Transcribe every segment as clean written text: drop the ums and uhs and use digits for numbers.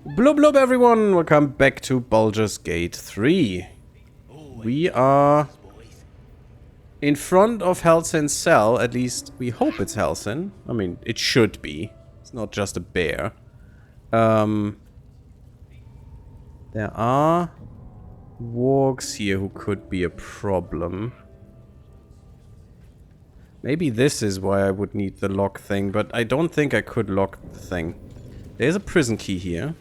Blub blub everyone, welcome back to Baldur's Gate 3. We are in front of Halsin's cell, at least we hope it's Halsin. I mean, it should be. It's not just a bear. There are wargs here who could be a problem. Maybe this is why I would need the lock thing, but I don't think I could lock the thing. There's a prison key here.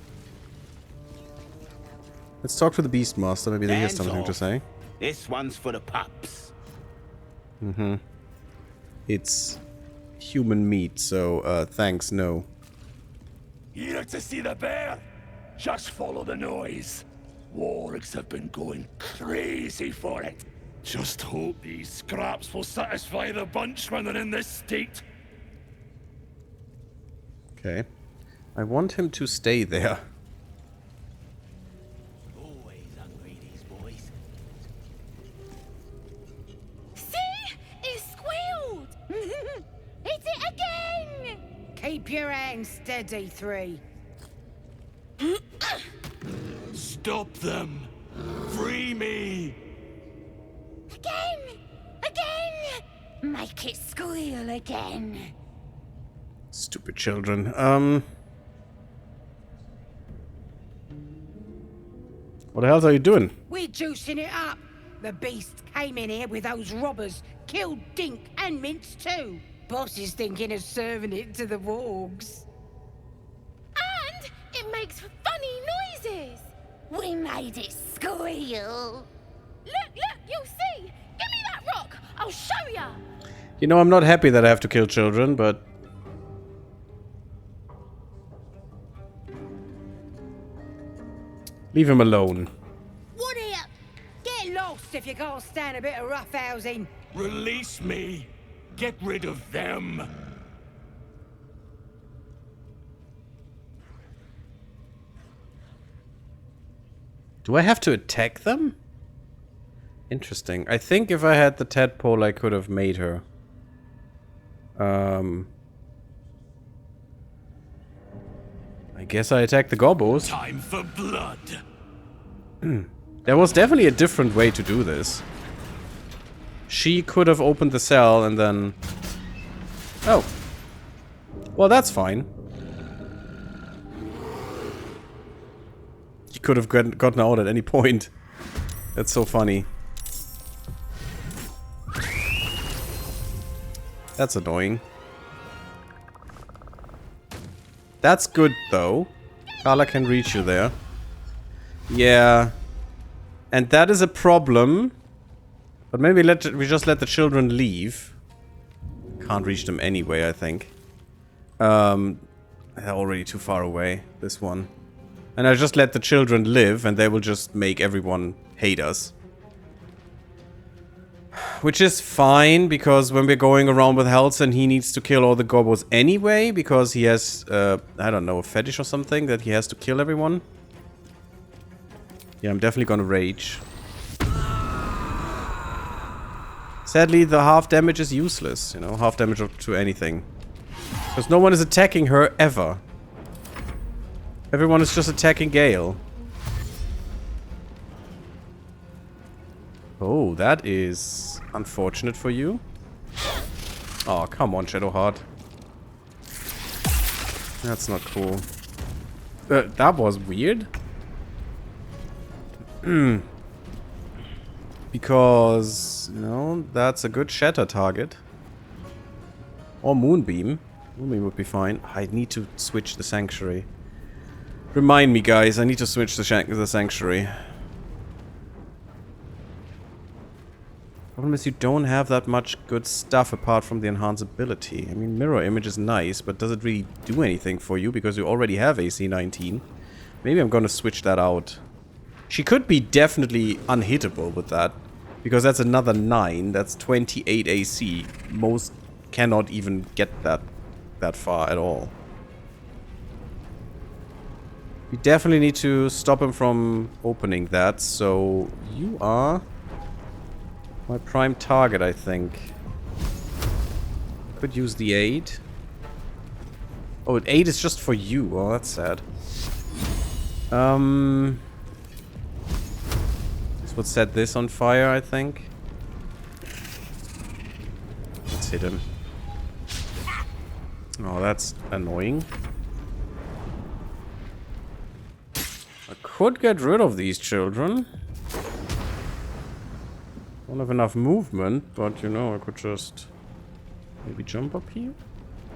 Let's talk to the Beastmaster. Maybe they have something to say. This one's for the pups. Mm-hmm. It's human meat, so thanks, no. Here to see the bear? Just follow the noise. Wargs have been going crazy for it. Just hope these scraps will satisfy the bunch when they're in this state. Okay. I want him to stay there. Always hungry, these boys. See? It squealed! Hit it again! Keep your hands steady, 3. Stop them! Free me! Again! Again! Make it squeal again. Stupid children. What the hell are you doing? We're juicing it up. The beast came in here with those robbers, killed Dink and Mince too. Boss is thinking of serving it to the wargs. And it makes funny noises. We made it squeal. Look, you'll see. Give me that rock. I'll show ya. You know, I'm not happy that I have to kill children, but... leave him alone. What here? Get lost if you can't stand a bit of roughhousing. Release me! Get rid of them! Do I have to attack them? Interesting. I think if I had the tadpole, I could have made her. I guess I attack the gobbos. Time for blood! There was definitely a different way to do this. She could have opened the cell and then... oh. Well, that's fine. He could have gotten out at any point. That's so funny. That's annoying. That's good, though. Carla can reach you there. Yeah. And that is a problem. But maybe we just let the children leave. Can't reach them anyway, I think. They're already too far away, this one. And I just let the children live, and they will just make everyone hate us. Which is fine, because when we're going around with Halsin, he needs to kill all the gobbos anyway, because he has, I don't know, a fetish or something that he has to kill everyone. Yeah, I'm definitely gonna rage. Sadly, the half damage is useless, you know, half damage to anything. Because no one is attacking her, ever. Everyone is just attacking Gale. Oh, that is unfortunate for you. Oh, come on, Shadowheart. That's not cool. That was weird. Because, you know, that's a good shatter target. Or Moonbeam. Moonbeam would be fine. I need to switch the Sanctuary. Remind me, guys, I need to switch the Sanctuary. Problem is you don't have that much good stuff apart from the enhanceability. I mean, Mirror Image is nice, but does it really do anything for you? Because you already have AC 19. Maybe I'm gonna switch that out. She could be definitely unhittable with that. Because that's another 9. That's 28 AC. Most cannot even get that far at all. We definitely need to stop him from opening that, so you are my prime target, I think. Could use the aid. Oh, 8 is just for you. Oh, that's sad. This would set this on fire, I think. Let's hit him. Oh, that's annoying. I could get rid of these children. Don't have enough movement, but you know, I could just maybe jump up here?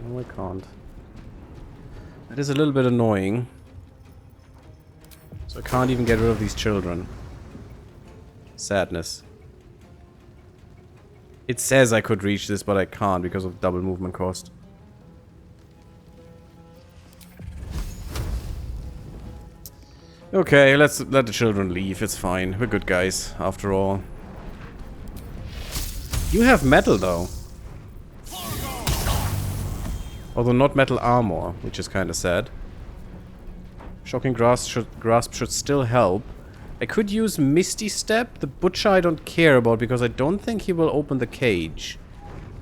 No, I can't. That is a little bit annoying. So I can't even get rid of these children. Sadness. It says I could reach this, but I can't because of double movement cost. Okay, let's let the children leave. It's fine. We're good guys, after all. You have metal, though. Although not metal armor, which is kind of sad. Shocking grasp should still help. I could use Misty Step. The Butcher I don't care about because I don't think he will open the cage.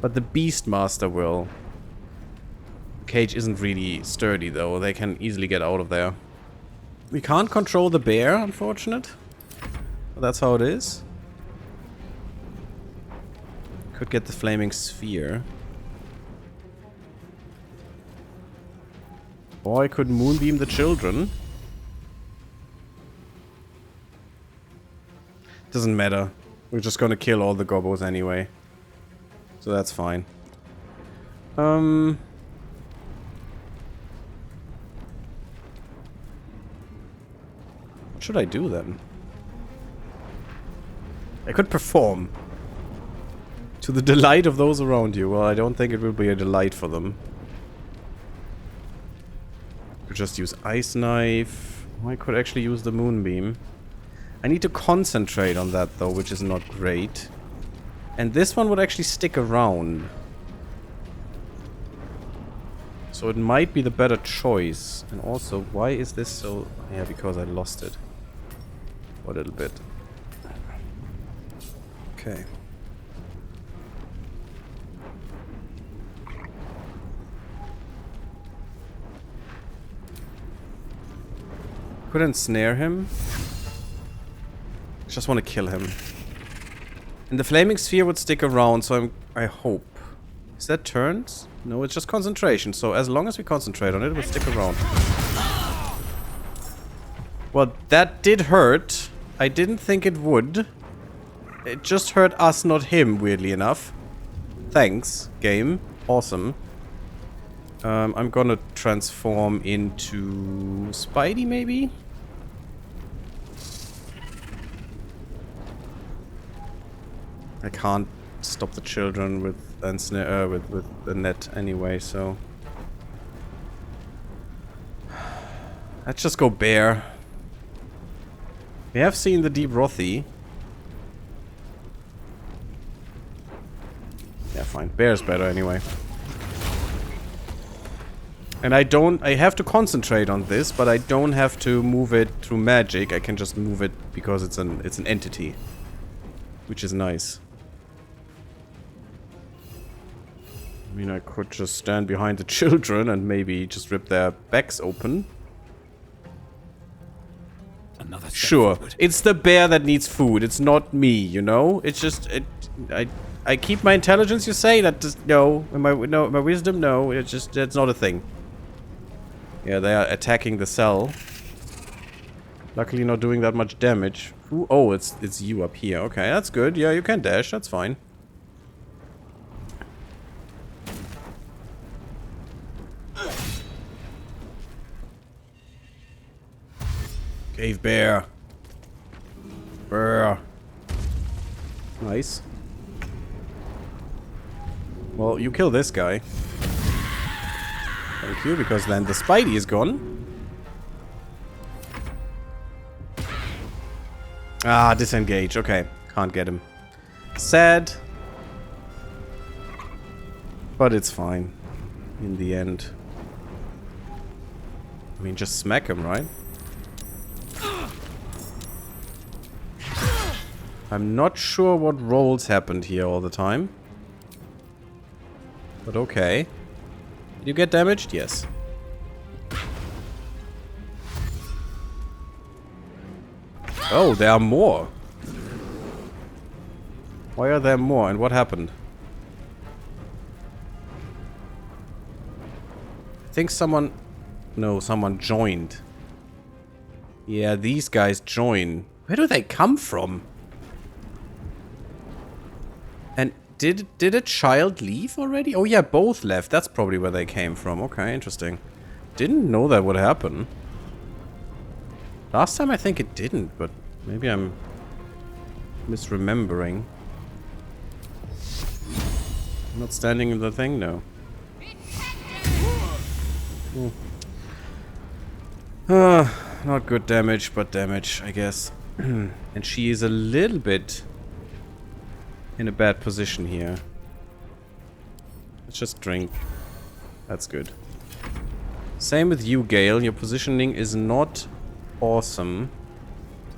But the Beastmaster will. The cage isn't really sturdy, though. They can easily get out of there. We can't control the bear, unfortunate. But that's how it is. Could get the flaming sphere. Or I could moonbeam the children. Doesn't matter. We're just gonna kill all the gobbos anyway. So that's fine. What should I do then? I could perform. To the delight of those around you. Well, I don't think it will be a delight for them. Could just use Ice Knife. Oh, I could actually use the Moonbeam. I need to concentrate on that though, which is not great. And this one would actually stick around. So it might be the better choice. And also, why is this so... Yeah, because I lost it. For a little bit. Okay. Couldn't snare him. Just want to kill him. And the flaming sphere would stick around, so I hope. Is that turns? No, it's just concentration. So as long as we concentrate on it, it will stick around. Well, that did hurt. I didn't think it would. It just hurt us, not him, weirdly enough. Thanks, game. Awesome. I'm gonna transform into Spidey, maybe? I can't stop the children with the net anyway, so let's just go bear. We have seen the Deep Rothy. Yeah, fine. Bear's better anyway. And I have to concentrate on this, but I don't have to move it through magic. I can just move it because it's an entity, which is nice. I mean, I could just stand behind the children and maybe just rip their backs open. Another sure, it's the bear that needs food. It's not me, you know. It's just I keep my intelligence. You say that? Just, no, my wisdom. No, it's just that's not a thing. Yeah, they are attacking the cell. Luckily, not doing that much damage. Ooh, oh, it's you up here. Okay, that's good. Yeah, you can dash. That's fine. Cave bear. Brr. Nice. Well, you kill this guy. Thank you, because then the Spidey is gone. Ah, disengage. Okay, can't get him. Sad. But it's fine. In the end. I mean, just smack him, right? I'm not sure what rolls happened here all the time. But okay. Did you get damaged? Yes. Oh, there are more. Why are there more? And what happened? I think someone... No, someone joined. Yeah, these guys join. Where do they come from? And did a child leave already? Oh yeah, both left. That's probably where they came from. Okay, interesting. Didn't know that would happen. Last time I think it didn't, but maybe I'm misremembering. Not standing in the thing? No. Not good damage, but damage, I guess. And she is a little bit in a bad position here. Let's just drink. That's good. Same with you, Gale. Your positioning is not awesome.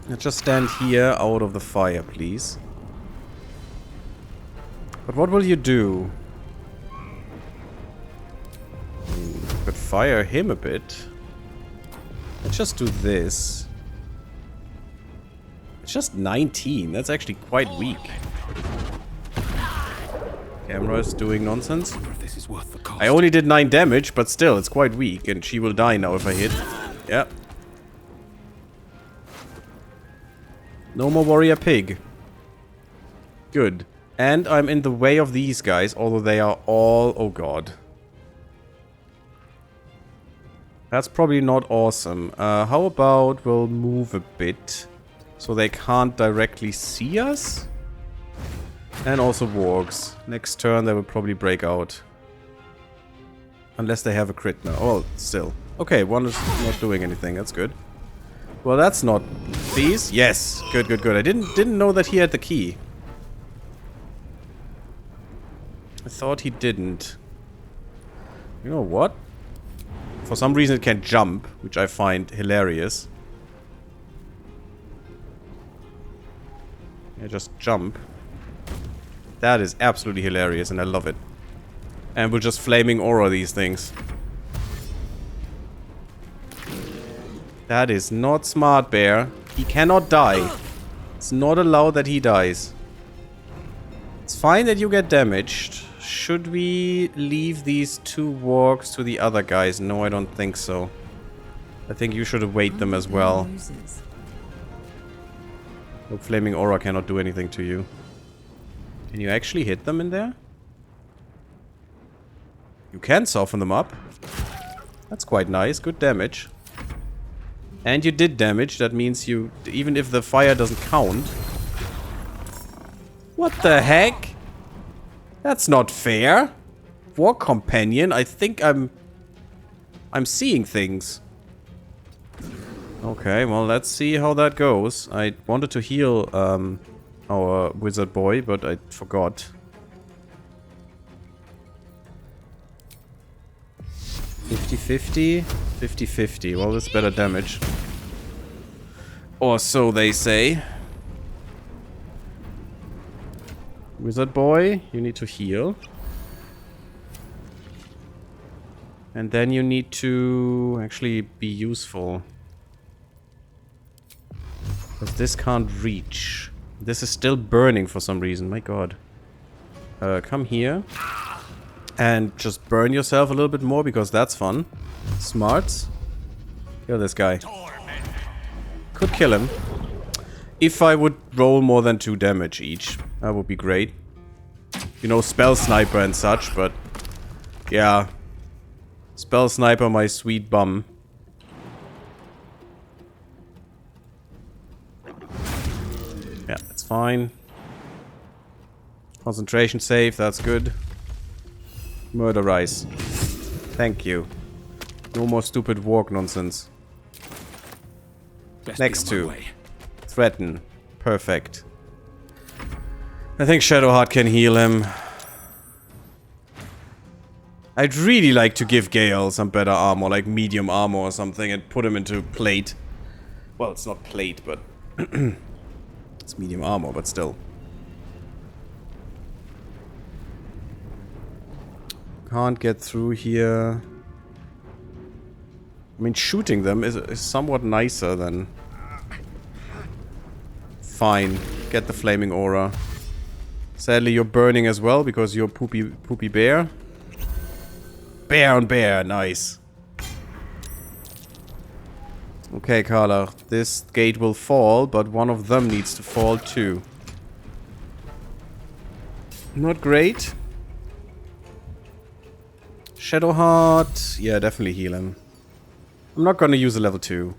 Let's just stand here out of the fire, please. But what will you do? You could fire him a bit. Let's just do this. It's just 19. That's actually quite weak. Camera is doing nonsense. This is worth the cost. I only did 9 damage, but still, it's quite weak. And she will die now if I hit. Yeah. No more warrior pig. Good. And I'm in the way of these guys, although they are all... Oh god. That's probably not awesome. How about we'll move a bit so they can't directly see us? And also wargs. Next turn they will probably break out. Unless they have a crit now. Oh, still. Okay, one is not doing anything. That's good. Well, that's not... Please? Yes. Good, good, good. I didn't know that he had the key. I thought he didn't. You know what? For some reason it can jump, which I find hilarious. Yeah, just jump. That is absolutely hilarious and I love it. And we'll just flaming aura these things. That is not smart, bear. He cannot die. It's not allowed that he dies. It's fine that you get damaged. Should we leave these 2 wargs to the other guys? No, I don't think so. I think you should await them as well. Look, flaming aura cannot do anything to you. Can you actually hit them in there? You can soften them up. That's quite nice. Good damage. And you did damage. That means you... Even if the fire doesn't count. What the heck? That's not fair. War companion. I think I'm seeing things. Okay, well, let's see how that goes. I wanted to heal our wizard boy, but I forgot. 50-50? 50-50. Well, that's better damage. Or so they say. Wizard boy, you need to heal. And then you need to actually be useful. Because this can't reach. This is still burning for some reason. My god. Come here. And just burn yourself a little bit more because that's fun. Smarts. Kill this guy. Could kill him. If I would roll more than 2 damage each. That would be great. You know, spell sniper and such, but... Yeah. Spell sniper, my sweet bum. Yeah, that's fine. Concentration save, that's good. Murderize. Thank you. No more stupid warg nonsense. Next 2. Threaten. Perfect. I think Shadowheart can heal him. I'd really like to give Gale some better armor, like medium armor or something, and put him into plate. Well, it's not plate, but... it's medium armor, but still. Can't get through here. I mean, shooting them is somewhat nicer than Fine. Get the flaming aura. Sadly, you're burning as well because you're poopy bear. Bear on bear. Nice. Okay, Carla. This gate will fall, but one of them needs to fall too. Not great. Shadowheart. Yeah, definitely heal him. I'm not gonna use a level 2.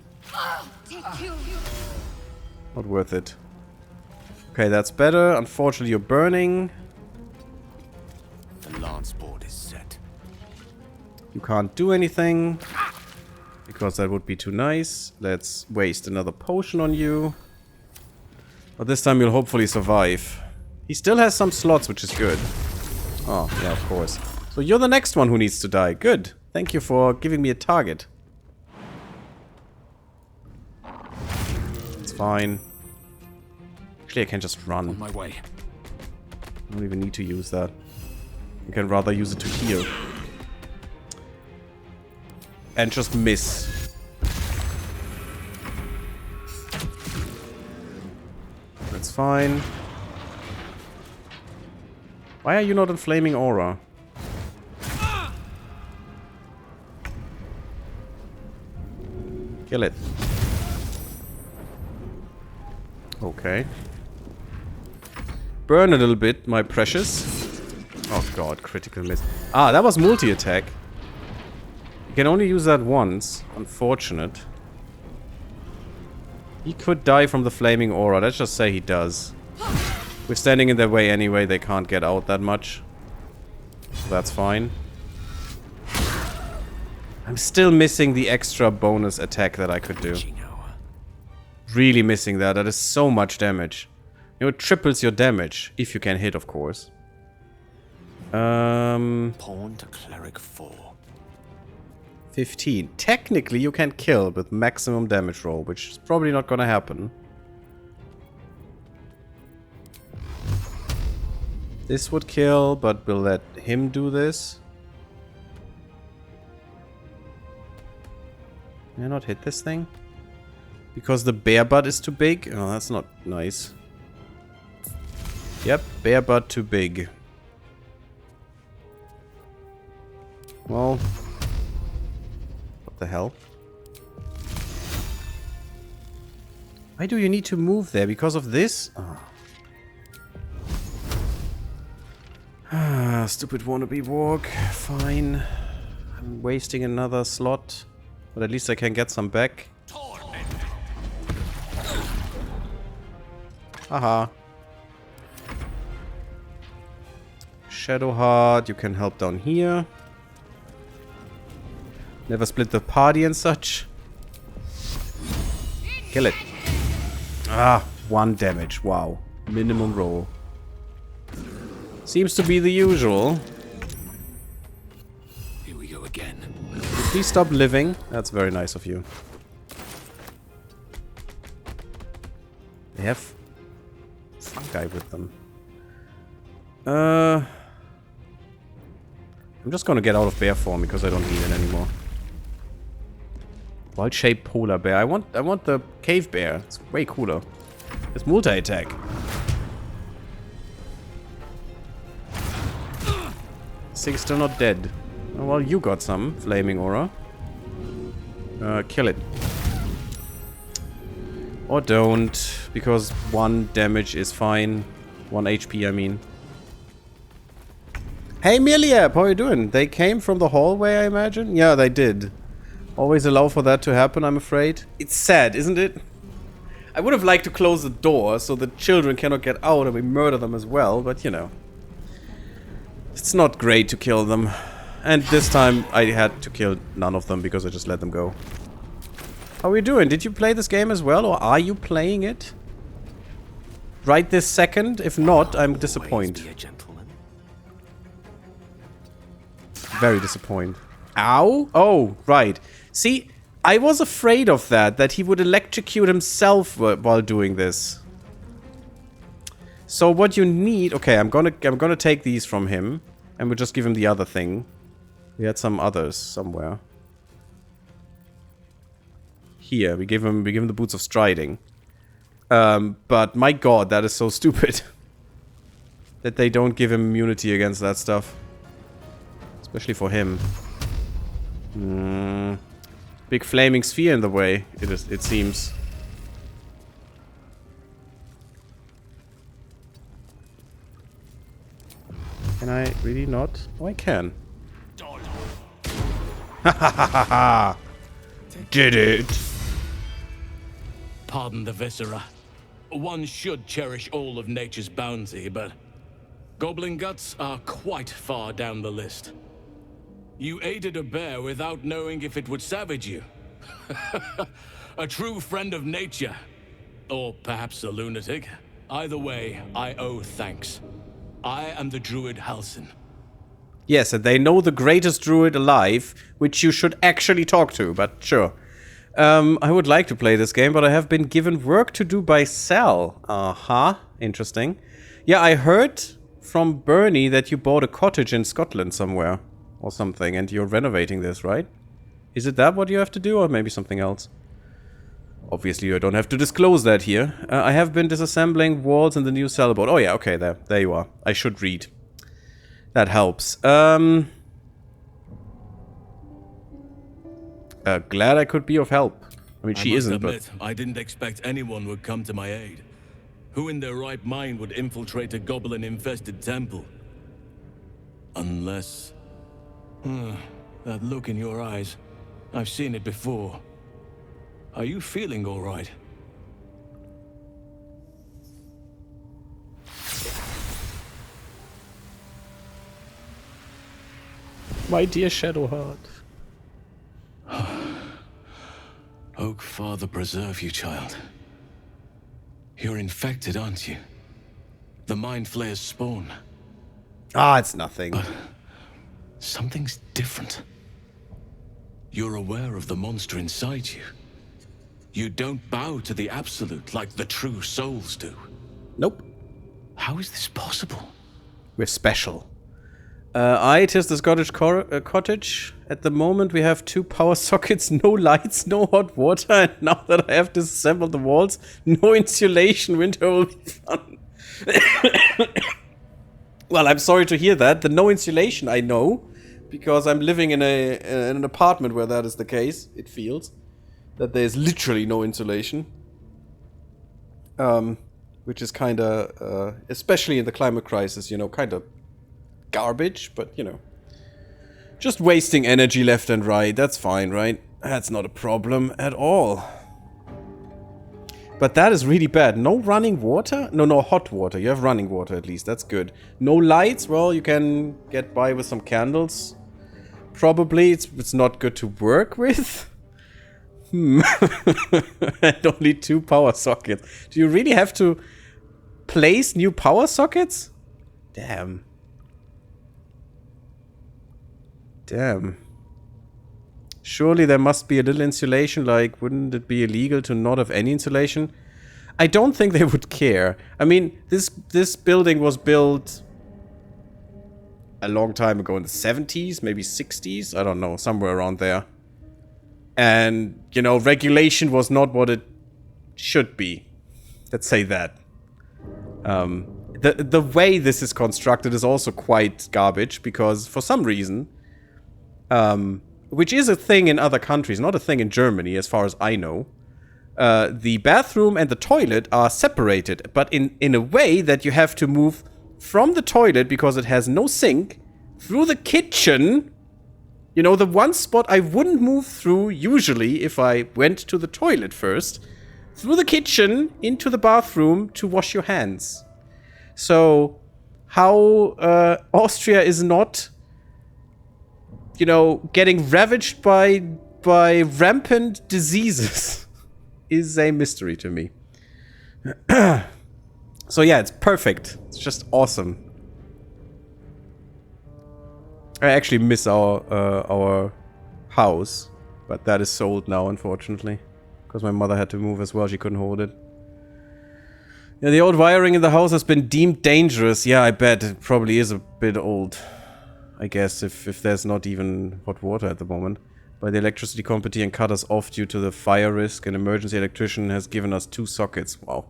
Not worth it. Okay, that's better. Unfortunately, you're burning. The lance board is set. You can't do anything. Because that would be too nice. Let's waste another potion on you. But this time you'll hopefully survive. He still has some slots, which is good. Oh, yeah, of course. So you're the next one who needs to die. Good. Thank you for giving me a target. It's fine. Actually, I can just run. On my way. I don't even need to use that. I can rather use it to heal. And just miss. That's fine. Why are you not in flaming aura? Kill it. Okay. Burn a little bit, my precious. Oh god, critical miss. Ah, that was multi-attack. You can only use that once. Unfortunate. He could die from the flaming aura. Let's just say he does. We're standing in their way anyway. They can't get out that much. So that's fine. I'm still missing the extra bonus attack that I could do. Really missing that. That is so much damage. You know, it triples your damage. If you can hit, of course. Pawn to cleric 4. 15. Technically, you can kill with maximum damage roll, which is probably not gonna happen. This would kill, but we'll let him do this. Can I not hit this thing? Because the bear butt is too big? Oh, that's not nice. Yep, bear butt too big. Well... what the hell? Why do you need to move there? Because of this? Oh. Ah, stupid wannabe walk. Fine. I'm wasting another slot. But at least I can get some back. Haha. Shadowheart, you can help down here. Never split the party and such. Kill it. Ah, 1 damage. Wow. Minimum roll. Seems to be the usual. Here we go again. Please stop living. That's very nice of you. They have fungi with them. I'm just gonna get out of bear form because I don't need it anymore. Wild-shaped polar bear. I want the cave bear. It's way cooler. It's multi-attack. Thing's still not dead. Oh, well, you got some flaming aura. Kill it. Or don't, because 1 damage is fine. 1 HP, I mean. Hey, Miliab, how are you doing? They came from the hallway, I imagine? Yeah, they did. Always allow for that to happen, I'm afraid. It's sad, isn't it? I would have liked to close the door so the children cannot get out and we murder them as well, but you know. It's not great to kill them. And this time I had to kill none of them because I just let them go. How are you doing? Did you play this game as well, or are you playing it? Right this second? If not, I'm disappointed. Very disappointed. Ow? Oh, right. See, I was afraid of that he would electrocute himself while doing this. So what you need... Okay, I'm gonna take these from him, and we'll just give him the other thing. We had some others somewhere. Here, we give him the boots of striding. But my god, that is so stupid. That they don't give him immunity against that stuff. Especially for him. Big flaming sphere in the way, it seems. Can I really not? Oh, I can. Ha ha ha ha ha! Did it! Pardon the viscera. One should cherish all of nature's bounty, but goblin guts are quite far down the list. You aided a bear without knowing if it would savage you. A true friend of nature. Or perhaps a lunatic. Either way, I owe thanks. I am the druid Halsin. Yes, and they know the greatest druid alive, which you should actually talk to, but sure. I would like to play this game, but I have been given work to do by Sal. Interesting. Yeah, I heard from Bernie that you bought a cottage in Scotland somewhere. Or something, and you're renovating this, right? Is it that what you have to do, or maybe something else? Obviously, you don't have to disclose that here. I have been disassembling walls in the new sailboat. Oh yeah, okay, there you are. I should read. That helps. Glad I could be of help. I mean, she isn't, but... I didn't expect anyone would come to my aid. Who in their right mind would infiltrate a goblin-infested temple? Unless... that look in your eyes. I've seen it before. Are you feeling all right? My dear Shadowheart. Oak Father preserve you, child. You're infected, aren't you? The Mind Flayer's spawn. It's nothing. Something's different. You're aware of the monster inside you. You don't bow to the Absolute like the true souls do. Nope. How is this possible? We're special. It is the Scottish cottage. At the moment we have 2 power sockets, no lights, no hot water, and now that I have disassembled the walls, no insulation. Winter will be fun. Well, I'm sorry to hear that. The no insulation I know, because I'm living in an apartment where that is the case, it feels. That there's literally no insulation. Which is kinda, especially in the climate crisis, you know, kinda garbage, but, you know. Just wasting energy left and right, that's fine, right? That's not a problem at all. But that is really bad. No running water? No hot water. You have running water at least, that's good. No lights? Well, you can get by with some candles. Probably it's not good to work with. And only 2 power sockets. Do you really have to place new power sockets? Damn. Surely there must be a little insulation, like, wouldn't it be illegal to not have any insulation? I don't think they would care. I mean, this building was built a long time ago, in the 70s, maybe 60s, I don't know, somewhere around there. And, you know, regulation was not what it should be. Let's say that. The way this is constructed is also quite garbage, because for some reason, which is a thing in other countries, not a thing in Germany, as far as I know, the bathroom and the toilet are separated, but in a way that you have to move from the toilet, because it has no sink, through the kitchen. You know, the one spot I wouldn't move through usually if I went to the toilet first, through the kitchen into the bathroom to wash your hands. So, how Austria is not, you know, getting ravaged by rampant diseases is a mystery to me. So yeah, it's perfect. It's just awesome. I actually miss our house, but that is sold now, unfortunately, because my mother had to move as well. She couldn't hold it. Yeah, the old wiring in the house has been deemed dangerous. Yeah, I bet it probably is a bit old. I guess if there's not even hot water at the moment. By the electricity company and cut us off due to the fire risk. An emergency electrician has given us 2 sockets. Wow.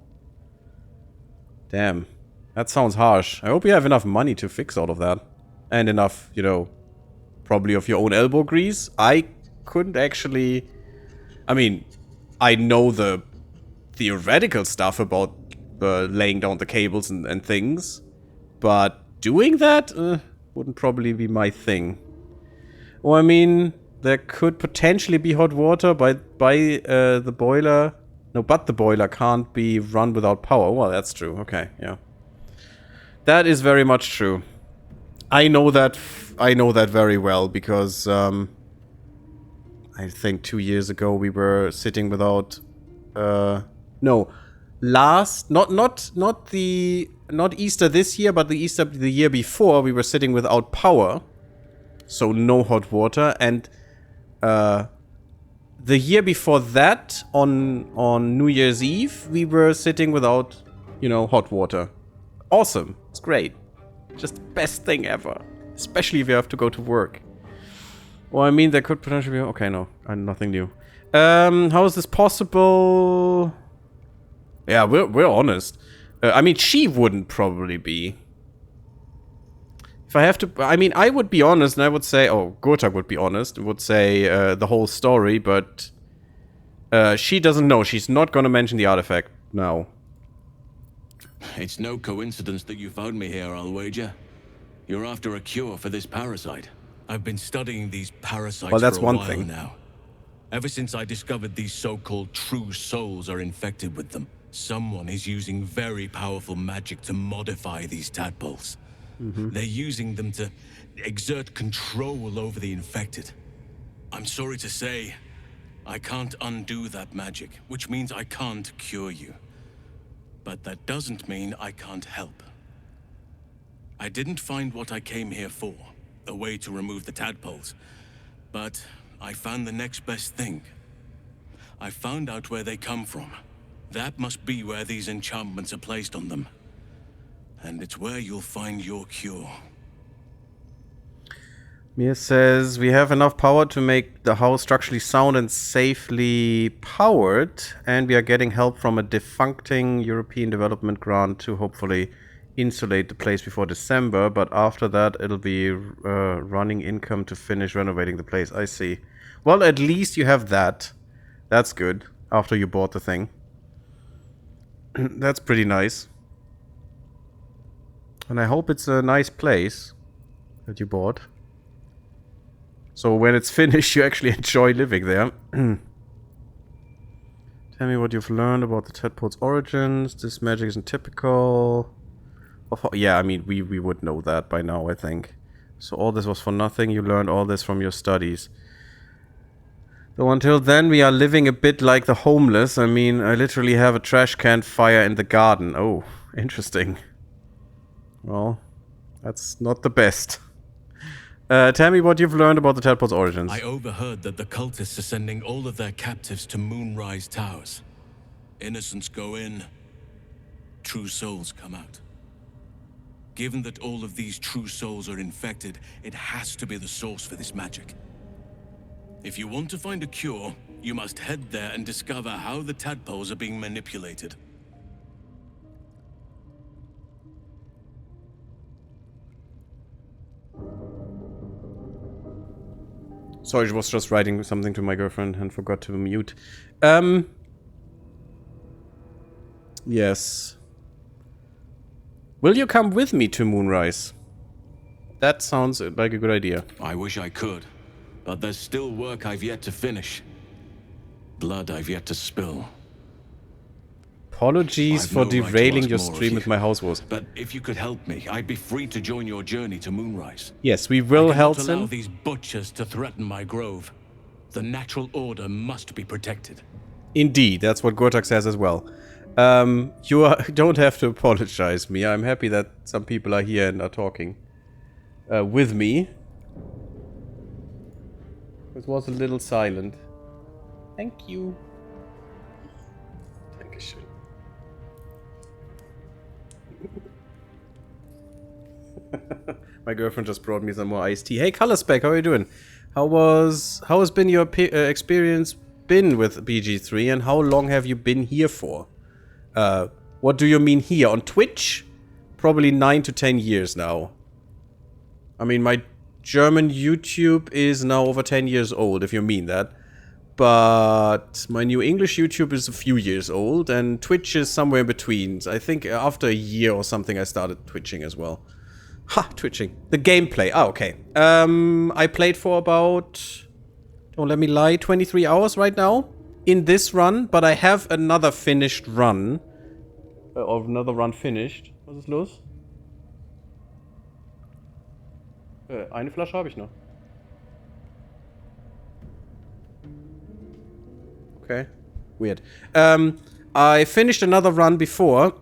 Damn. That sounds harsh. I hope you have enough money to fix all of that. And enough, you know, probably of your own elbow grease. I couldn't actually... I mean, I know the theoretical stuff about laying down the cables and things. But doing that wouldn't probably be my thing. Or, I mean, there could potentially be hot water by the boiler. No, but the boiler can't be run without power. Well, that's true. Okay, yeah. That is very much true. I know that very well because I think 2 years ago we were sitting without not Easter this year, but the Easter the year before we were sitting without power. So no hot water, and the year before that on New Year's Eve we were sitting without, you know, hot water. Awesome. It's great. Just the best thing ever. Especially if you have to go to work. Well, I mean, there could potentially be... Okay, no. Nothing new. How is this possible? Yeah, we're honest. I mean, she wouldn't probably be. If I have to... I mean, I would be honest and I would say... Oh, Gortak would be honest and would say the whole story, but... she doesn't know. She's not gonna mention the artifact now. It's no coincidence that you found me here, I'll wager. You're after a cure for this parasite. I've been studying these parasites Well, that's for a one while thing. now. Ever since I discovered these so-called true souls are infected with them, someone is using very powerful magic to modify these tadpoles. They're using them to exert control over the infected. I'm sorry to say, I can't undo that magic, which means I can't cure you. But that doesn't mean I can't help. I didn't find what I came here for, a way to remove the tadpoles, but I found the next best thing. I found out where they come from. That must be where these enchantments are placed on them. And it's where you'll find your cure. Mia says, we have enough power to make the house structurally sound and safely powered, and we are getting help from a defuncting European development grant to hopefully insulate the place before December, but after that it'll be running income to finish renovating the place. I see. Well, at least you have that. That's good, after you bought the thing. That's pretty nice. And I hope it's a nice place that you bought. So when it's finished, you actually enjoy living there. Tell me what you've learned about the tadpole's origins. This magic isn't typical. Yeah, I mean, we would know that by now, I think. So all this was for nothing. You learned all this from your studies. Though until then, we are living a bit like the homeless. I mean, I literally have a trash can fire in the garden. Oh, interesting. Well, that's not the best. Tell me what you've learned about the tadpole's origins. I overheard that the cultists are sending all of their captives to Moonrise Towers. Innocents go in, true souls come out. Given that all of these true souls are infected, it has to be the source for this magic. If you want to find a cure, you must head there and discover how the tadpoles are being manipulated. Sorry, I was just writing something to my girlfriend and forgot to mute. Yes. Will you come with me to Moonrise? That sounds like a good idea. I wish I could, but there's still work I've yet to finish. Blood I've yet to spill. Apologies I've for no right to derailing ask your more of stream you. with my house wars. But if you could help me, I'd be free to join your journey to Moonrise. Yes, we will help I cannot allow him. these butchers to threaten my grove. The natural order must be protected. Indeed, that's what Gortak says as well. You don't have to apologize me. I'm happy that some people are here and are talking with me. It was a little silent. Thank you. Tactician. My girlfriend just brought me some more iced tea. Hey, Colorspec, how are you doing? How has been your experience been with BG3, and how long have you been here for? What do you mean here? On Twitch? Probably 9 to 10 years now. I mean, my German YouTube is now over 10 years old, if you mean that. But my new English YouTube is a few years old, and Twitch is somewhere in between. I think after a year or something I started twitching as well. Ha! Twitching. The gameplay. Ah, okay. I played for about... don't let me lie, 23 hours right now in this run, but I have another finished run. Or another run finished. Was ist los? Eine Flasche habe ich noch. Okay. Weird. I finished another run before,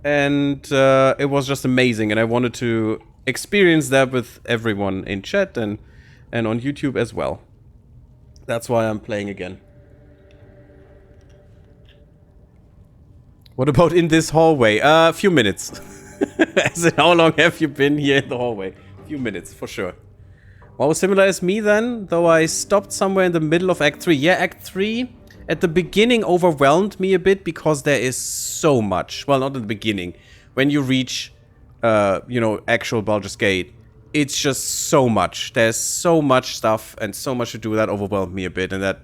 and it was just amazing, and I wanted to experience that with everyone in chat and on YouTube as well. That's why I'm playing again. What about in this hallway? A few minutes. As in, how long have you been here in the hallway? A few minutes, for sure. Well, similar as me then, though I stopped somewhere in the middle of Act 3. Yeah, Act 3 at the beginning overwhelmed me a bit because there is so much. Well, not at the beginning. When you reach, you know, actual Baldur's Gate, it's just so much. There's so much stuff and so much to do that overwhelmed me a bit, and that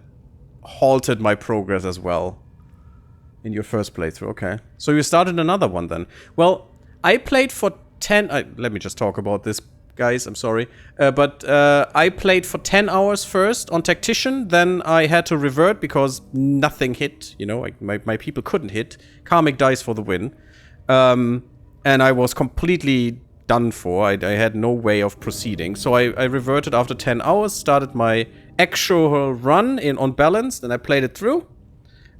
halted my progress as well. In your first playthrough, okay. So you started another one then. Well, I played for 10... let me just talk about this, guys, I'm sorry. But I played for 10 hours first on Tactician, then I had to revert because nothing hit, you know, my people couldn't hit. Karmic dice for the win. And I was completely done for. I had no way of proceeding. So I reverted after 10 hours, started my actual run on Balance, then I played it through.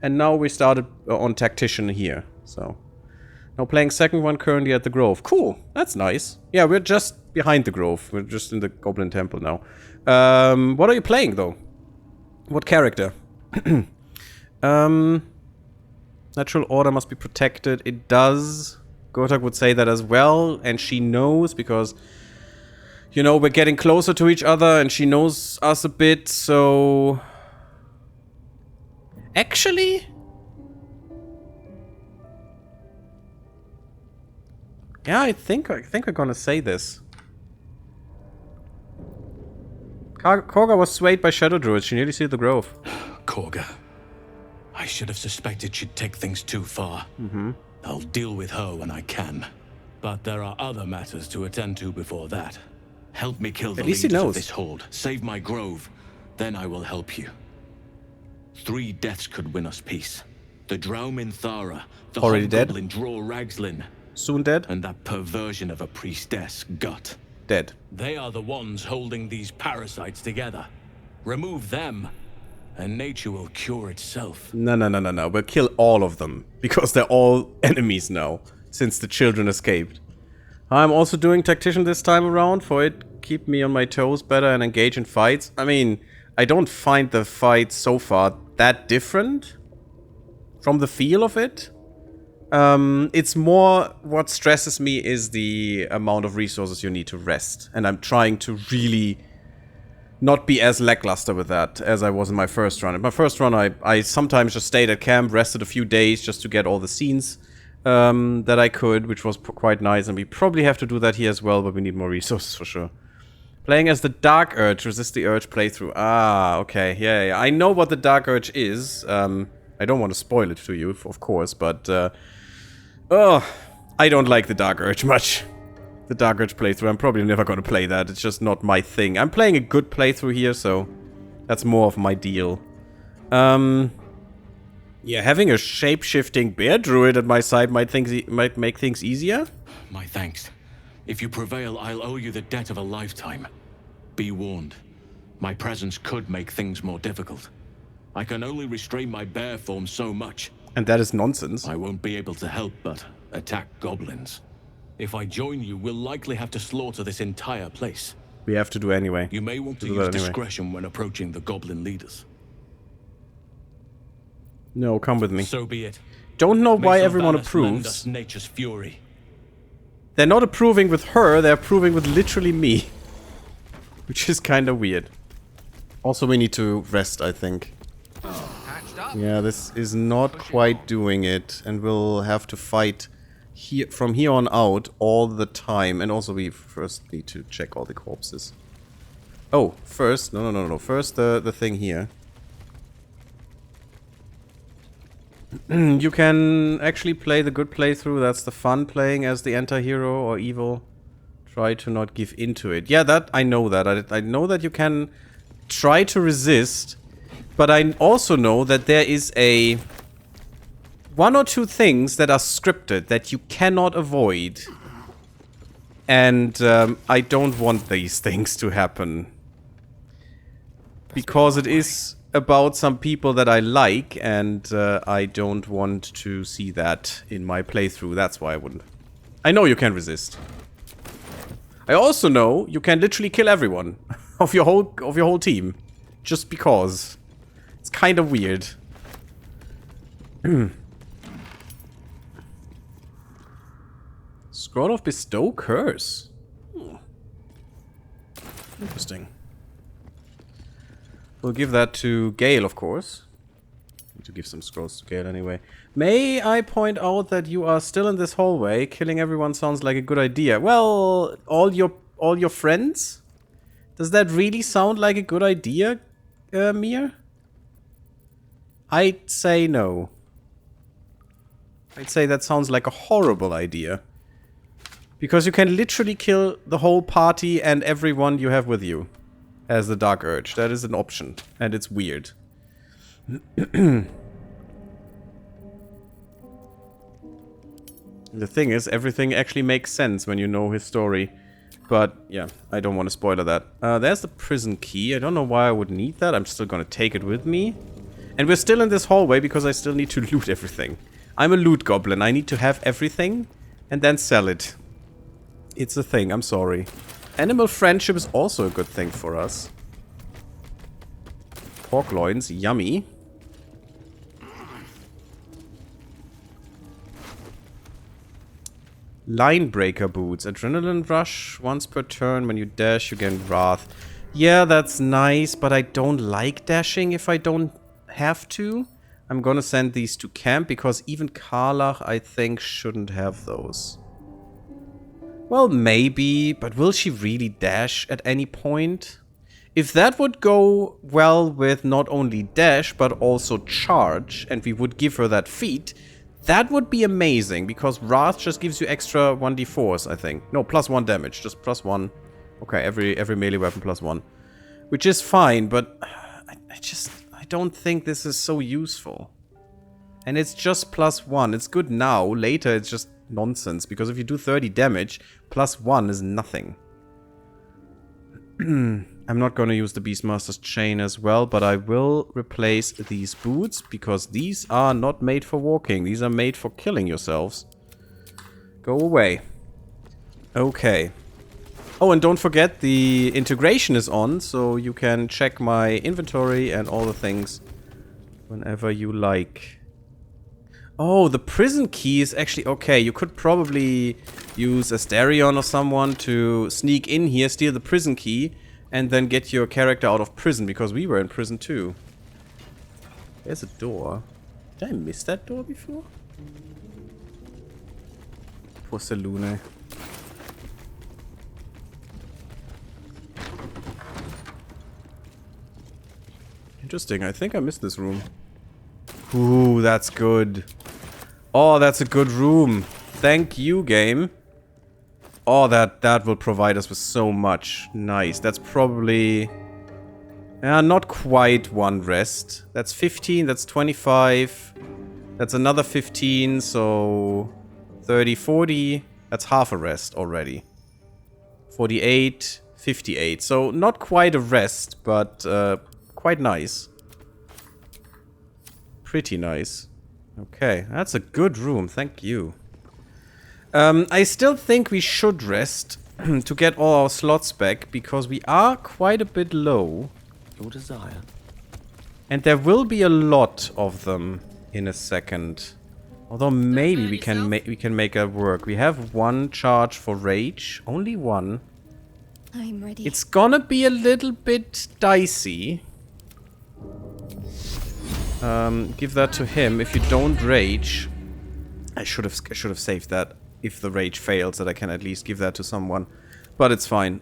And now we started on Tactician here, so... Now playing second one currently at the Grove. Cool, that's nice. Yeah, we're just behind the Grove. We're just in the Goblin Temple now. What are you playing, though? What character? Natural order must be protected. It does. Gotak would say that as well, and she knows, because... You know, we're getting closer to each other, and she knows us a bit, so... Actually? Yeah, I think we're gonna say this. Korga was swayed by Shadow Druids. She nearly sealed the Grove. Korga. I should have suspected she'd take things too far. I'll deal with her when I can. But there are other matters to attend to before that. Help me kill the leaders of this horde. Save my Grove. Then I will help you. 3 deaths could win us peace. The Drow in Thara, the Hobgoblin Draw Ragslin. Soon dead? And that perversion of a priestess, Gut. Dead. They are the ones holding these parasites together. Remove them, and nature will cure itself. No. We'll kill all of them. Because they're all enemies now. Since the children escaped. I'm also doing Tactician this time around. For it, keep me on my toes better and engage in fights. I mean, I don't find the fights so far that different from the feel of it. It's more, what stresses me is the amount of resources you need to rest. And I'm trying to really not be as lackluster with that as I was in my first run. In my first run, I sometimes just stayed at camp, rested a few days just to get all the scenes that I could, which was quite nice. And we probably have to do that here as well, but we need more resources for sure. Playing as the Dark Urge, resist the Urge playthrough. Ah, okay, yeah. I know what the Dark Urge is. I don't want to spoil it to you, of course, but... I don't like the Dark Urge much. The Dark Urge playthrough, I'm probably never going to play that. It's just not my thing. I'm playing a good playthrough here, so... That's more of my deal. Yeah, having a shape-shifting bear druid at my side might make things easier. My thanks. If you prevail, I'll owe you the debt of a lifetime. Be warned. My presence could make things more difficult. I can only restrain my bear form so much. And that is nonsense. I won't be able to help but attack goblins. If I join you, we'll likely have to slaughter this entire place. We have to do anyway. You may want to use discretion when approaching the goblin leaders. No, come with me. So be it. Don't know why everyone approves. Nature's fury. They're not approving with her, they're approving with literally me. Which is kind of weird. Also, we need to rest, I think. Patched up. Yeah, this is not quite doing it, and we'll have to fight here from here on out all the time. And also we first need to check all the corpses. Oh, first, no. First the thing here. You can actually play the good playthrough. That's the fun, playing as the anti-hero or evil. Try to not give into it. Yeah, that I know that. I know that you can try to resist, but I also know that there is a one or two things that are scripted that you cannot avoid. And I don't want these things to happen. Because it is about some people that I like, and I don't want to see that in my playthrough. That's why I wouldn't. I know you can resist. I also know you can literally kill everyone of your whole team, just because. It's kind of weird. Scroll of Bestow Curse. Interesting. We'll give that to Gale, of course. Need to give some scrolls to Gale anyway. May I point out that you are still in this hallway? Killing everyone sounds like a good idea. Well, all your friends? Does that really sound like a good idea, Mir? I'd say no. I'd say that sounds like a horrible idea. Because you can literally kill the whole party and everyone you have with you as the Dark Urge. That is an option. And it's weird. The thing is, everything actually makes sense when you know his story. But, yeah, I don't want to spoiler that. There's the prison key. I don't know why I would need that. I'm still gonna take it with me. And we're still in this hallway because I still need to loot everything. I'm a loot goblin. I need to have everything and then sell it. It's a thing. I'm sorry. Animal friendship is also a good thing for us. Pork loins. Yummy. Line breaker boots. Adrenaline rush. Once per turn. When you dash, you gain wrath. Yeah, that's nice, but I don't like dashing if I don't have to. I'm gonna send these to camp because even Karlach, I think, shouldn't have those. Well, maybe, but will she really dash at any point? If that would go well with not only dash, but also charge, and we would give her that feat, that would be amazing, because Wrath just gives you extra 1d4s, I think. No, +1 damage, just +1. Okay, every melee weapon +1. Which is fine, but I don't think this is so useful. And it's just +1. It's good now. Later, it's just nonsense. Because if you do 30 damage, +1 is nothing. I'm not going to use the Beastmaster's Chain as well, but I will replace these boots. Because these are not made for walking. These are made for killing yourselves. Go away. Okay. Oh, and don't forget, the integration is on, so you can check my inventory and all the things whenever you like. Oh, the prison key is actually... Okay, you could probably use Asterion or someone to sneak in here, steal the prison key, and then get your character out of prison, because we were in prison too. There's a door. Did I miss that door before? Poor Selune. Interesting, I think I missed this room. Ooh, that's good. Oh, that's a good room. Thank you, game. Oh, that will provide us with so much. Nice. That's probably... not quite one rest. That's 15, that's 25. That's another 15, so... 30, 40. That's half a rest already. 48, 58. So, not quite a rest, but quite nice. Pretty nice. Okay, that's a good room, thank you. I still think we should rest to get all our slots back, because we are quite a bit low. Your desire. And there will be a lot of them in a second. Although maybe we can make it work. We have one charge for rage, only one. I'm ready. It's gonna be a little bit dicey. Give that to him. If you don't rage... I should have saved that. If the rage fails, that I can at least give that to someone. But it's fine.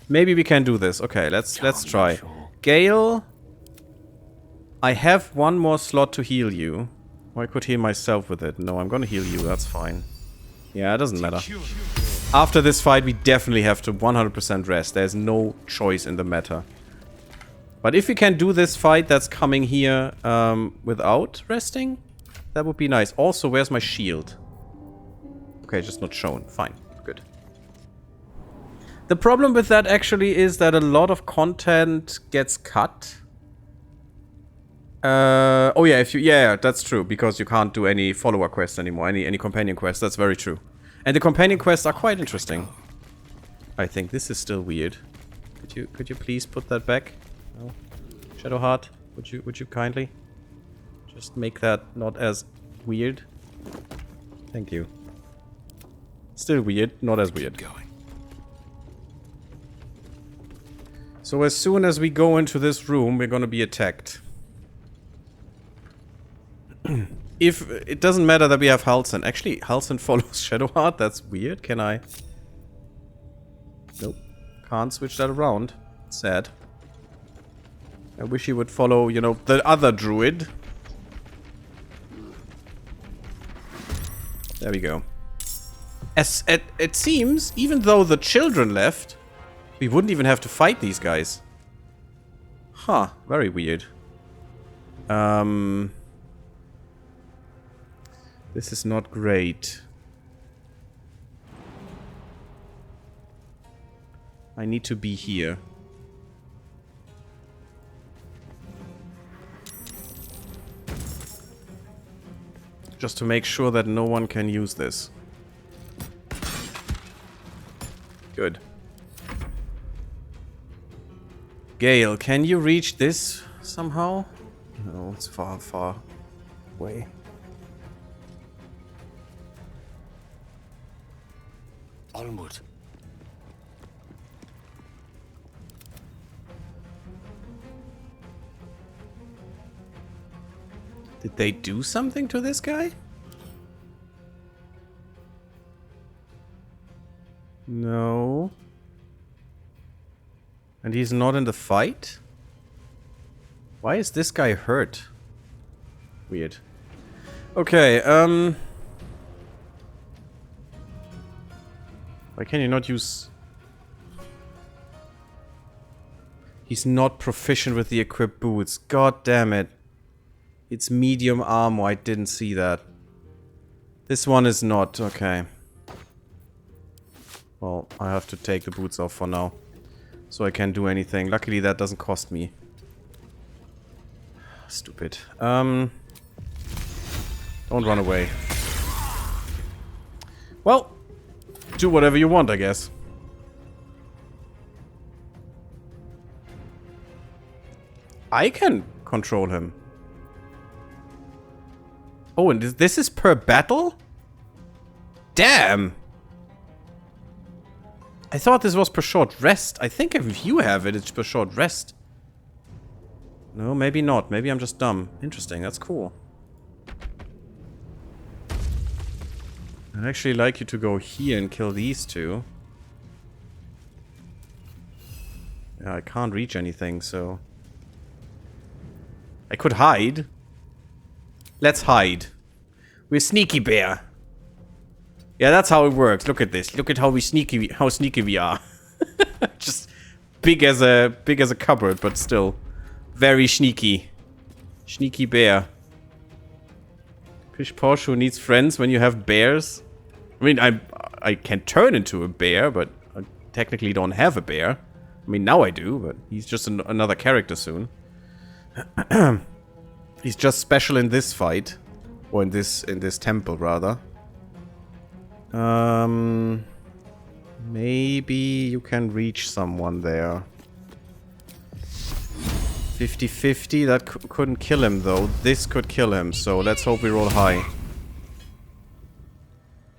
Maybe we can do this. Okay, let's try. Gale... I have one more slot to heal you. Or I could heal myself with it. No, I'm gonna heal you. That's fine. Yeah, it doesn't matter. After this fight, we definitely have to 100% rest. There's no choice in the matter. But if we can do this fight that's coming here without resting, that would be nice. Also, where's my shield? Okay, just not shown. Fine. Good. The problem with that actually is that a lot of content gets cut. Oh yeah, yeah, that's true, because you can't do any follower quests anymore, any companion quests. That's very true. And the companion quests are quite interesting. I think this is still weird. Could you please put that back? No. Shadowheart, would you kindly just make that not as weird? Thank you. Still weird, not as weird. So as soon as we go into this room, we're gonna be attacked. If it doesn't matter that we have Halcyon. Actually, Halcyon follows Shadowheart. That's weird. Can I? Nope. Can't switch that around. Sad. I wish he would follow, you know, the other druid. There we go. As it seems, even though the children left, we wouldn't even have to fight these guys. Huh. Very weird. This is not great. I need to be here. Just to make sure that no one can use this. Good. Gale, can you reach this somehow? No, it's far, far away. Onward. Did they do something to this guy? No. And he's not in the fight? Why is this guy hurt? Weird. Okay, why can you not use... He's not proficient with the equipped boots. God damn it. It's medium armor. I didn't see that. This one is not. Okay. Well, I have to take the boots off for now. So I can't do anything. Luckily that doesn't cost me. Stupid. Don't run away. Well, do whatever you want, I guess. I can control him. Oh, and this is per battle? Damn! I thought this was per short rest. I think if you have it, it's per short rest. No, maybe not. Maybe I'm just dumb. Interesting, that's cool. I'd actually like you to go here and kill these two. Yeah, I can't reach anything, so... I could hide. Let's hide. We're sneaky bear. Yeah, that's how it works. Look at this. Look at how sneaky we are. Just big as a cupboard, but still very sneaky. Sneaky bear. Pish posh, who needs friends when you have bears? I mean, I can turn into a bear, but I technically don't have a bear. I mean, now I do, but he's just another character soon. He's just special in this fight, or in this temple rather. Maybe you can reach someone there. 50-50, that couldn't kill him though. This could kill him, so let's hope we roll high.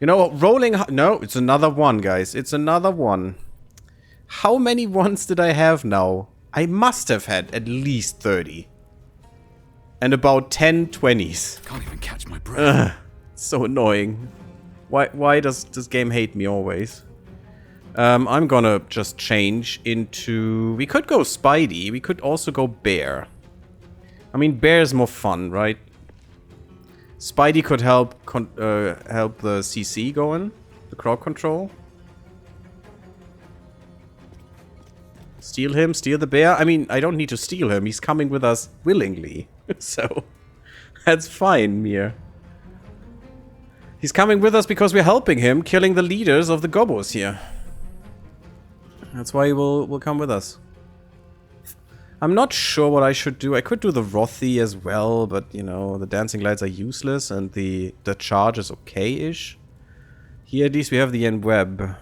You know what, rolling high... No, it's another one, guys. It's another one. How many ones did I have now? I must have had at least 30. and about 10 20s. Can't even catch my breath. So annoying. Why does this game hate me always? I'm gonna just change into... We could go Spidey. We could also go Bear. I mean, Bear is more fun, right? Spidey could help help the CC going. The crowd control. Steal him, steal the bear. I mean, I don't need to steal him. He's coming with us willingly. So, that's fine, Mir. He's coming with us because we're helping him, killing the leaders of the Gobos here. That's why he will come with us. I'm not sure what I should do. I could do the Rothy as well, but, you know, the dancing lights are useless and the charge is okay-ish. Here at least we have the end web.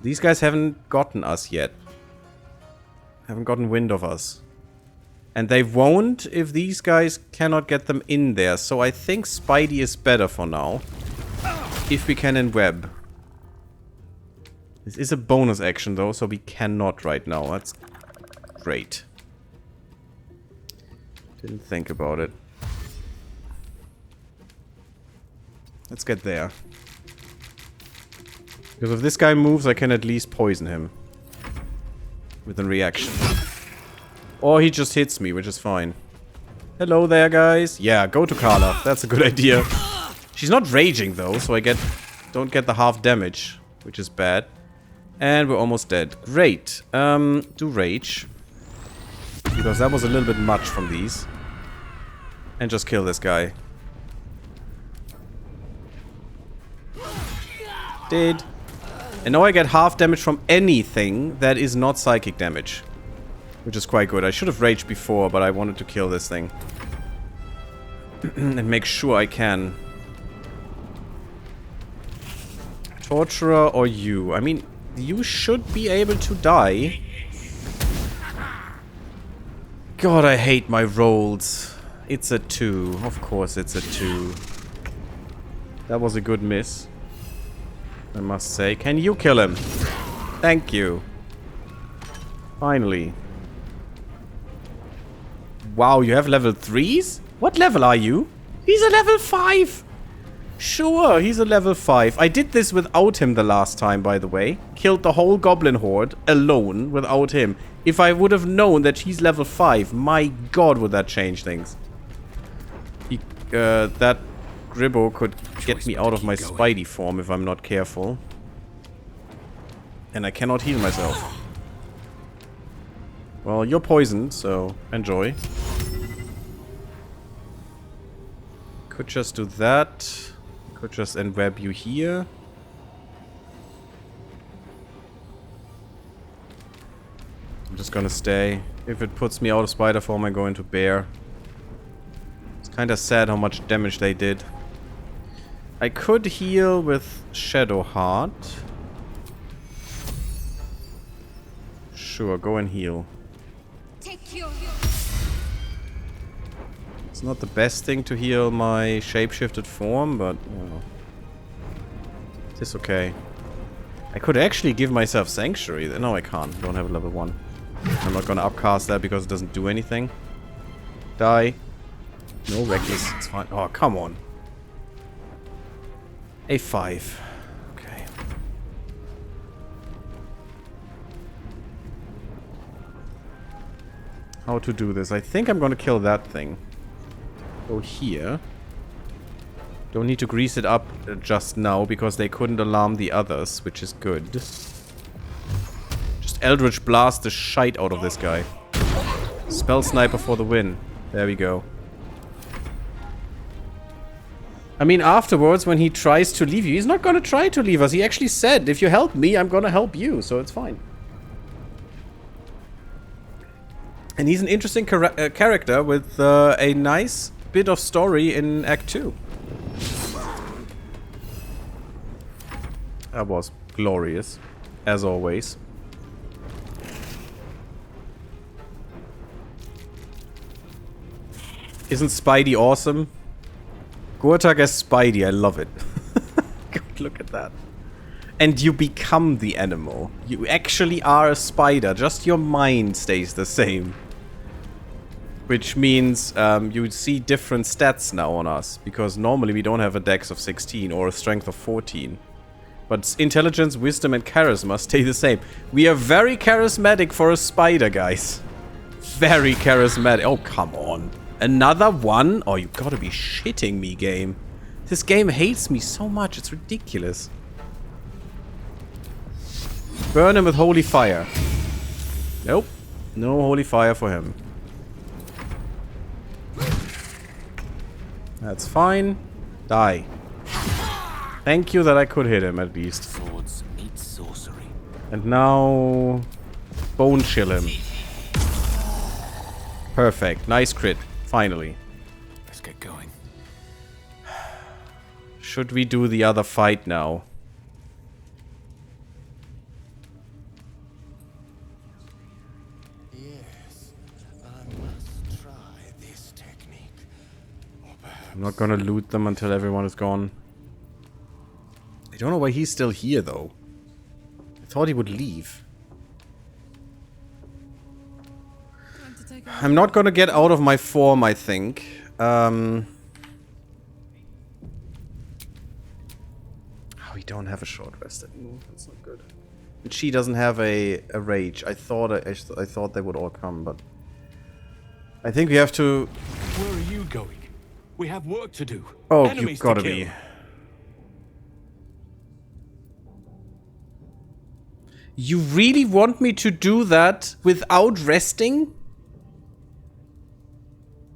These guys haven't gotten us yet. Haven't gotten wind of us. And they won't if these guys cannot get them in there. So I think Spidey is better for now. If we can in web. This is a bonus action though, so we cannot right now. That's great. Didn't think about it. Let's get there. Because if this guy moves, I can at least poison him. With a reaction. Or he just hits me, which is fine. Hello there, guys. Yeah, go to Carla. That's a good idea. She's not raging, though, so I don't get the half damage, which is bad. And we're almost dead. Great. Do rage. Because that was a little bit much from these. And just kill this guy. Dead. And now I get half damage from anything that is not psychic damage. Which is quite good. I should have raged before, but I wanted to kill this thing. And make sure I can. Torturer or you? I mean, you should be able to die. God, I hate my rolls. It's a 2. Of course it's a 2. That was a good miss. I must say. Can you kill him? Thank you. Finally. Wow, you have level 3s? What level are you? He's a level 5! Sure, he's a level 5. I did this without him the last time, by the way. Killed the whole goblin horde alone without him. If I would have known that he's level 5, my god, would that change things. That Gribbo could get me out of my Spidey form if I'm not careful. And I cannot heal myself. Well, you're poisoned, so enjoy. Could just do that. Could just enweb you here. I'm just gonna stay. If it puts me out of spider form, I go into bear. It's kinda sad how much damage they did. I could heal with Shadow Heart. Sure, go and heal. It's not the best thing to heal my shapeshifted form, but, you know. It's okay. I could actually give myself Sanctuary. No, I can't. I don't have a level 1. I'm not gonna upcast that because it doesn't do anything. Die. No reckless. It's fine. Oh, come on. A5. Okay. How to do this? I think I'm gonna kill that thing. Go here. Don't need to grease it up just now because they couldn't alarm the others, which is good. Just Eldritch Blast the shite out of this guy. Spell Sniper for the win. There we go. I mean, afterwards, when he tries to leave you, he's not gonna try to leave us. He actually said, if you help me, I'm gonna help you, so it's fine. And he's an interesting character with a nice bit of story in Act 2. That was glorious, as always. Isn't Spidey awesome? Gortak as Spidey, I love it. God, look at that. and you become the animal. You actually are a spider, just your mind stays the same. Which means you see different stats now on us, because normally we don't have a dex of 16 or a strength of 14. But intelligence, wisdom, and charisma stay the same. We are very charismatic for a spider, guys. Very charismatic. Oh, come on. Another one? Oh, you gotta be shitting me, game. This game hates me so much, it's ridiculous. Burn him with holy fire. Nope. No holy fire for him. That's fine. Die. Thank you that I could hit him at least. Swords meet sorcery. And now... bone chill him. Perfect. Nice crit. Finally. Let's get going. Should we do the other fight now? Yes, I must try this technique. Or perhaps I'm not gonna loot them until everyone is gone. I don't know why he's still here, though. I thought he would leave. I'm not gonna get out of my form, I think. Oh, we don't have a short rest anymore. That's not good. And she doesn't have a rage. I thought they would all come, but I think we have to. Where are you going? We have work to do. Oh, Enemies you've gotta to kill. be. You really want me to do that without resting?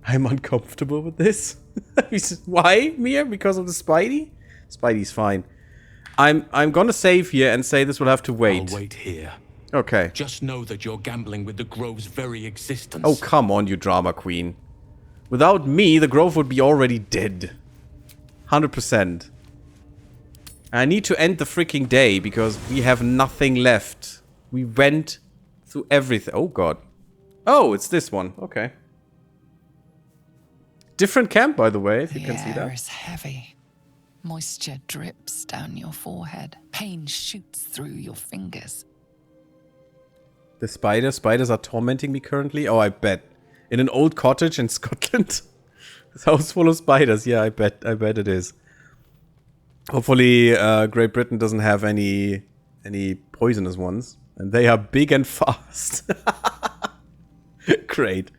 I'm uncomfortable with this. Why, Mia? Because of the Spidey? Spidey's fine. I'm gonna save here and say this will have to wait. I'll wait here. Okay. Just know that you're gambling with the Grove's very existence. Oh, come on, you drama queen. Without me, the Grove would be already dead. 100%. I need to end the freaking day because we have nothing left. We went through everything. Oh, God. Oh, it's this one. Okay. Different camp, by the way, if you can see The air that. is heavy. Moisture drips down your forehead. Pain shoots through your fingers. The spiders are tormenting me currently. Oh, I bet. In an old cottage in Scotland. This house full of spiders. Yeah, I bet it is. Hopefully, Great Britain doesn't have any poisonous ones. And they are big and fast. Great.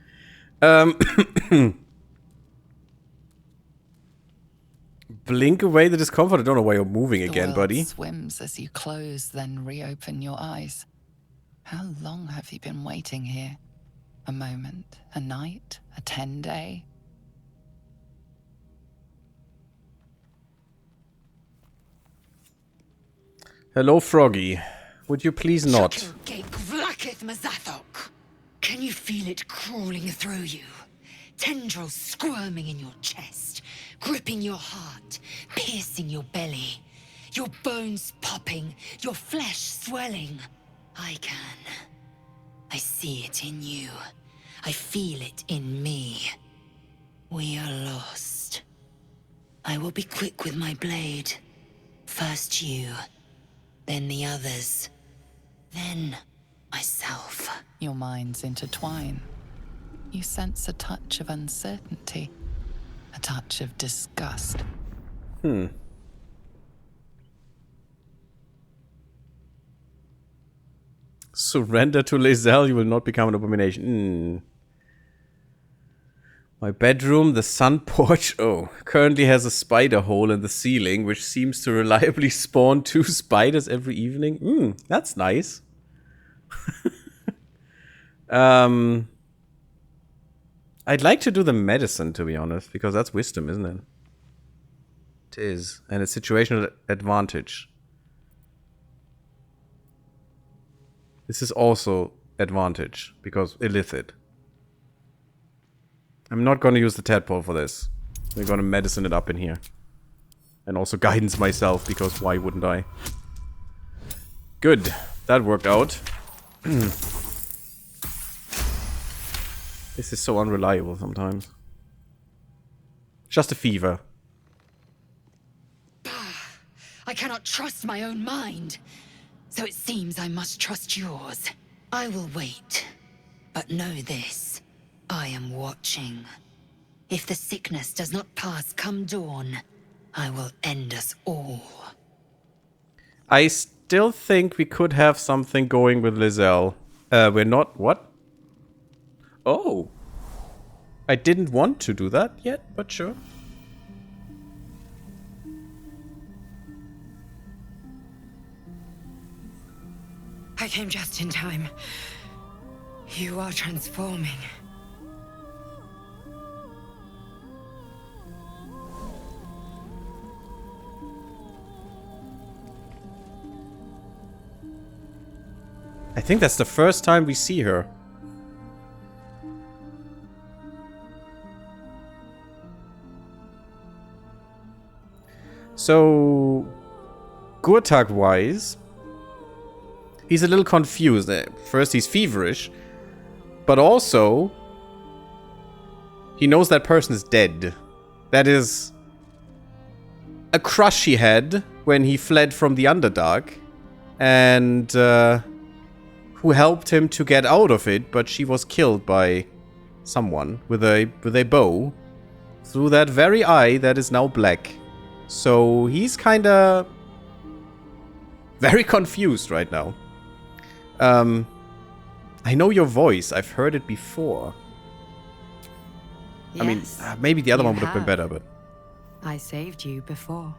Blink away the discomfort. I don't know why you're moving The again, world buddy. swims as you close, then reopen your eyes. How long have you been waiting here? A moment? A night? A 10-day? Hello, Froggy. Would you please not? Can you feel it crawling through you? Tendrils squirming in your chest, gripping your heart, piercing your belly. Your bones popping, your flesh swelling. I can. I see it in you. I feel it in me. We are lost. I will be quick with my blade. First you, then the others, then myself. Your minds intertwine. You sense a touch of uncertainty, a touch of disgust. Surrender to Lae'zel, you will not become an abomination. My bedroom, the sun porch, currently has a spider hole in the ceiling, which seems to reliably spawn 2 spiders every evening. That's nice. I'd like to do the medicine, to be honest, because that's wisdom, isn't it? It is. And it's situational advantage. This is also advantage, because illicit. I'm not going to use the tadpole for this. We're going to medicine it up in here. And also guidance myself, because why wouldn't I? Good. That worked out. This is so unreliable sometimes. Just a fever. I cannot trust my own mind. So it seems I must trust yours. I will wait. But know this. I am watching. If the sickness does not pass come dawn, I will end us all. I still think we could have something going with Lizelle. We're not... What? Oh. I didn't want to do that yet, but sure. I came just in time. You are transforming. I think that's the first time we see her. So, Gurtag-wise, he's a little confused. First, he's feverish, but also, he knows that person is dead. That is a crush he had when he fled from the Underdark, and who helped him to get out of it, but she was killed by someone with a bow through that very eye that is now black. So he's kinda very confused right now. I know your voice. I've heard it before. Yes, I mean, maybe the other you one would have been have. better, but... I saved you before.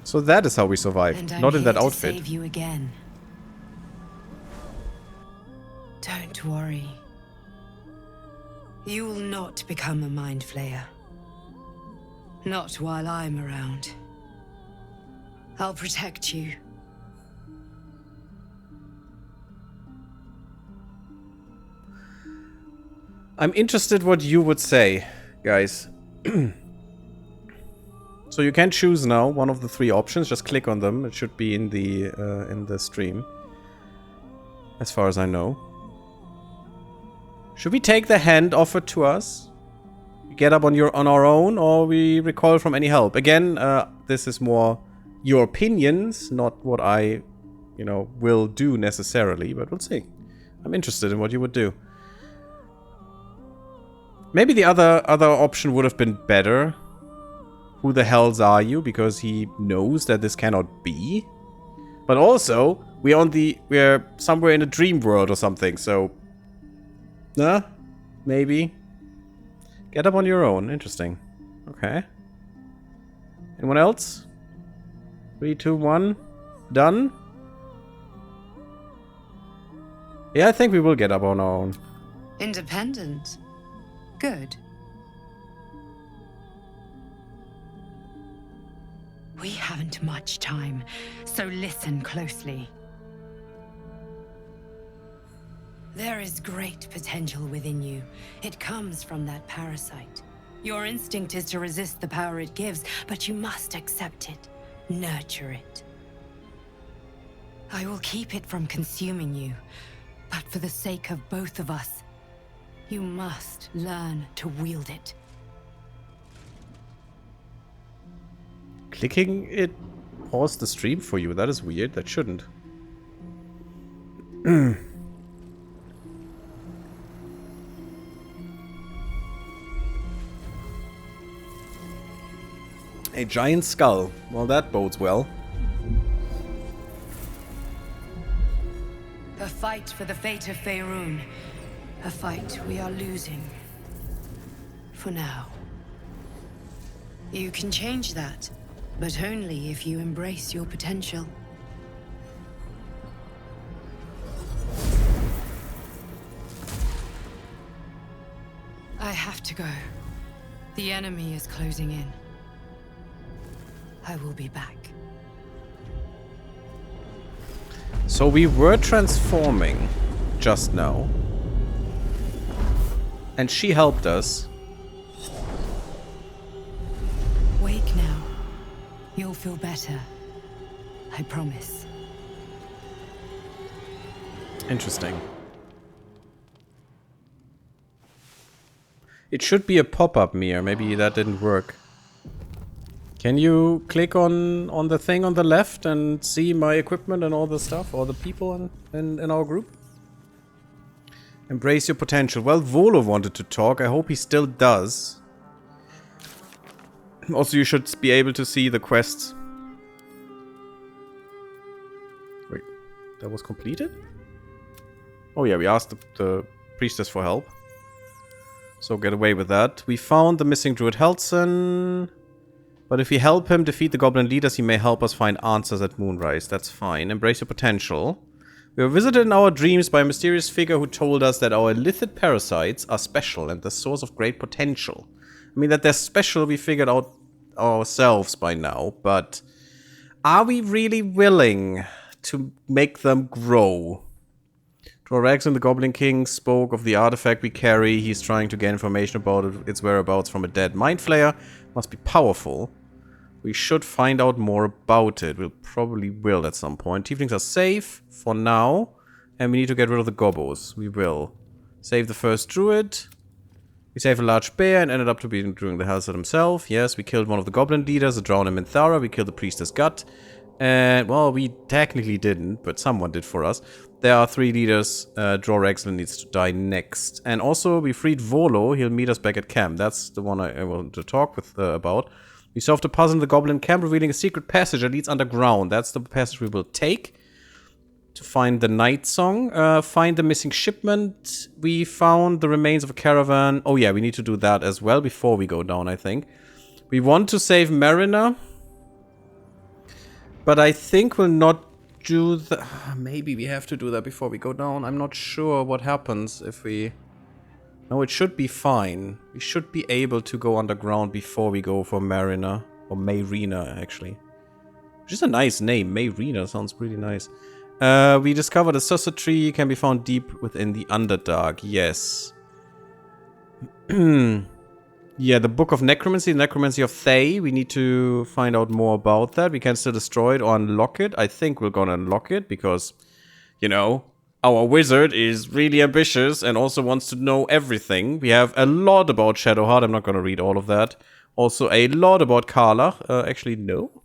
So that is how we survived. And I'm Not in that here to outfit. save you again. Don't worry. You will not become a mind flayer. Not while I'm around. I'll protect you. I'm interested what you would say, guys. So you can choose now one of the three options. Just click on them. It should be in the stream, as far as I know. Should we take the hand offered to us? Get up on our own, or we recoil from any help? Again, this is more your opinions, not what I, will do necessarily. But we'll see. I'm interested in what you would do. Maybe the other option would have been better. Who the hells are you? Because he knows that this cannot be. But also, we're somewhere in a dream world or something, so... maybe. Get up on your own. Interesting. Okay. Anyone else? 3, 2, 1. Done? Yeah, I think we will get up on our own. Independent. Good. We haven't much time, so listen closely. There is great potential within you. It comes from that parasite. Your instinct is to resist the power it gives, but you must accept it, nurture it. I will keep it from consuming you, but for the sake of both of us, you must learn to wield it. Clicking it paused the stream for you. That is weird. That shouldn't. A giant skull. Well, that bodes well. A fight for the fate of Faerun. A fight we are losing. For now. You can change that, but only if you embrace your potential. I have to go. The enemy is closing in. I will be back. So we were transforming just now. And she helped us. Wake now. You'll feel better. I promise. Interesting. It should be a pop-up mirror. Maybe that didn't work. Can you click on the thing on the left and see my equipment and all the stuff? Or the people in our group? Embrace your potential. Well, Volo wanted to talk. I hope he still does. Also, you should be able to see the quests. Wait, that was completed? Oh yeah, we asked the priestess for help. So get away with that. We found the missing druid Helson. But if we help him defeat the goblin leaders, he may help us find answers at Moonrise. That's fine. Embrace your potential. We were visited in our dreams by a mysterious figure who told us that our lithid parasites are special and the source of great potential. I mean, that they're special we figured out ourselves by now, but are we really willing to make them grow? Drorex and the Goblin King spoke of the artifact we carry. He's trying to get information about its whereabouts from a dead mind flayer. Must be powerful. We should find out more about it. We'll probably will at some point. Tieflings are safe for now. And we need to get rid of the gobos. We will. Save the first druid. We saved a large bear and ended up to be doing the Hellsat himself. Yes, we killed one of the goblin leaders, drowned him in Thara. We killed the priestess Gut. And, well, we technically didn't, but someone did for us. There are 3 leaders. Drorex needs to die next. And also, we freed Volo. He'll meet us back at camp. That's the one I want to talk with about. We solved a puzzle in the goblin camp, revealing a secret passage that leads underground. That's the passage we will take to find the night song. Find the missing shipment. We found the remains of a caravan. Oh yeah, we need to do that as well before we go down, I think. We want to save Mariner. But I think we'll not do the... Maybe we have to do that before we go down. I'm not sure what happens if we... No, it should be fine. We should be able to go underground before we go for Mariner. Or Mayrina, actually. Which is a nice name. Mayrina sounds pretty nice. We discovered a Sussa tree. Can be found deep within the Underdark. Yes. Yeah, the Book of Necromancy. Necromancy of Thay. We need to find out more about that. We can still destroy it or unlock it. I think we're gonna unlock it because, you know... Our wizard is really ambitious and also wants to know everything. We have a lot about Shadowheart. I'm not going to read all of that. Also a lot about Karlach. Actually, no.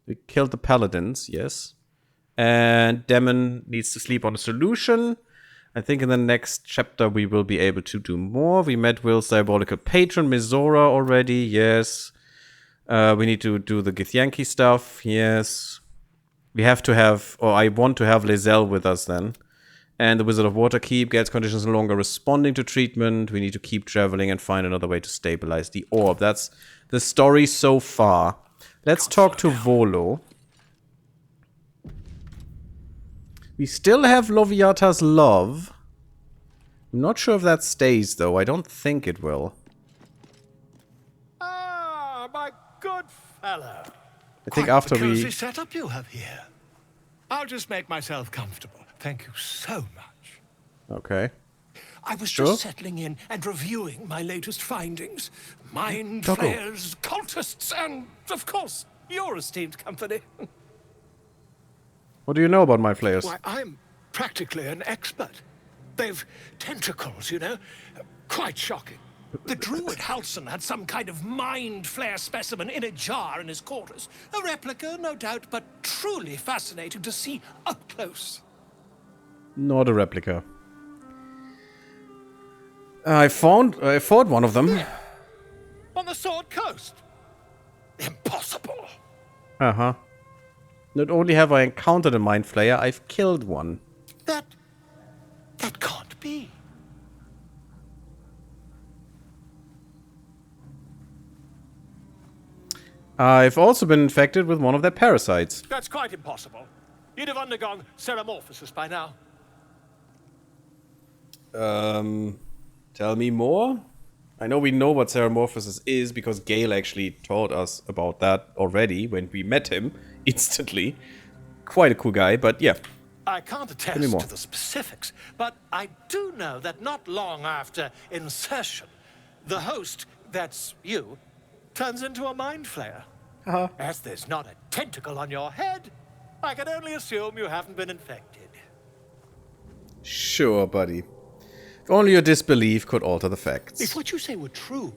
We killed the paladins, yes. And Demon needs to sleep on a solution. I think in the next chapter we will be able to do more. We met Will's diabolical patron, Mizora, already, yes. We need to do the Githyanki stuff, yes. We have to have, or I want to have Lae'zel with us then. And the Wizard of Waterkeep gets conditions no longer responding to treatment. We need to keep traveling and find another way to stabilize the orb. That's the story so far. Let's talk to Volo. We still have Loviata's love. I'm not sure if that stays, though. I don't think it will. Ah, my good fellow. I think after we... Cozy setup you have here. I'll just make myself comfortable. Thank you so much. Okay. I was just settling in and reviewing my latest findings. Mind flayers, cultists, and, of course, your esteemed company. What do you know about mind flayers? Why, I'm practically an expert. They've tentacles, you know. Quite shocking. The druid Halson had some kind of mind flayer specimen in a jar in his quarters. A replica, no doubt, but truly fascinating to see up close. Not a replica. I fought one of them. Yeah. On the Sword Coast. Impossible. Uh-huh. Not only have I encountered a mind flayer, I've killed one. That can't be. I've also been infected with one of their parasites. That's quite impossible. You'd have undergone ceramorphosis by now. Tell me more? I know we know what ceramorphosis is because Gale actually told us about that already when we met him instantly. Quite a cool guy, but yeah. I can't attest to the specifics, but I do know that not long after insertion, the host, that's you, turns into a mind flayer. As there's not a tentacle on your head, I can only assume you haven't been infected. Sure, buddy. Only your disbelief could alter the facts. If what you say were true,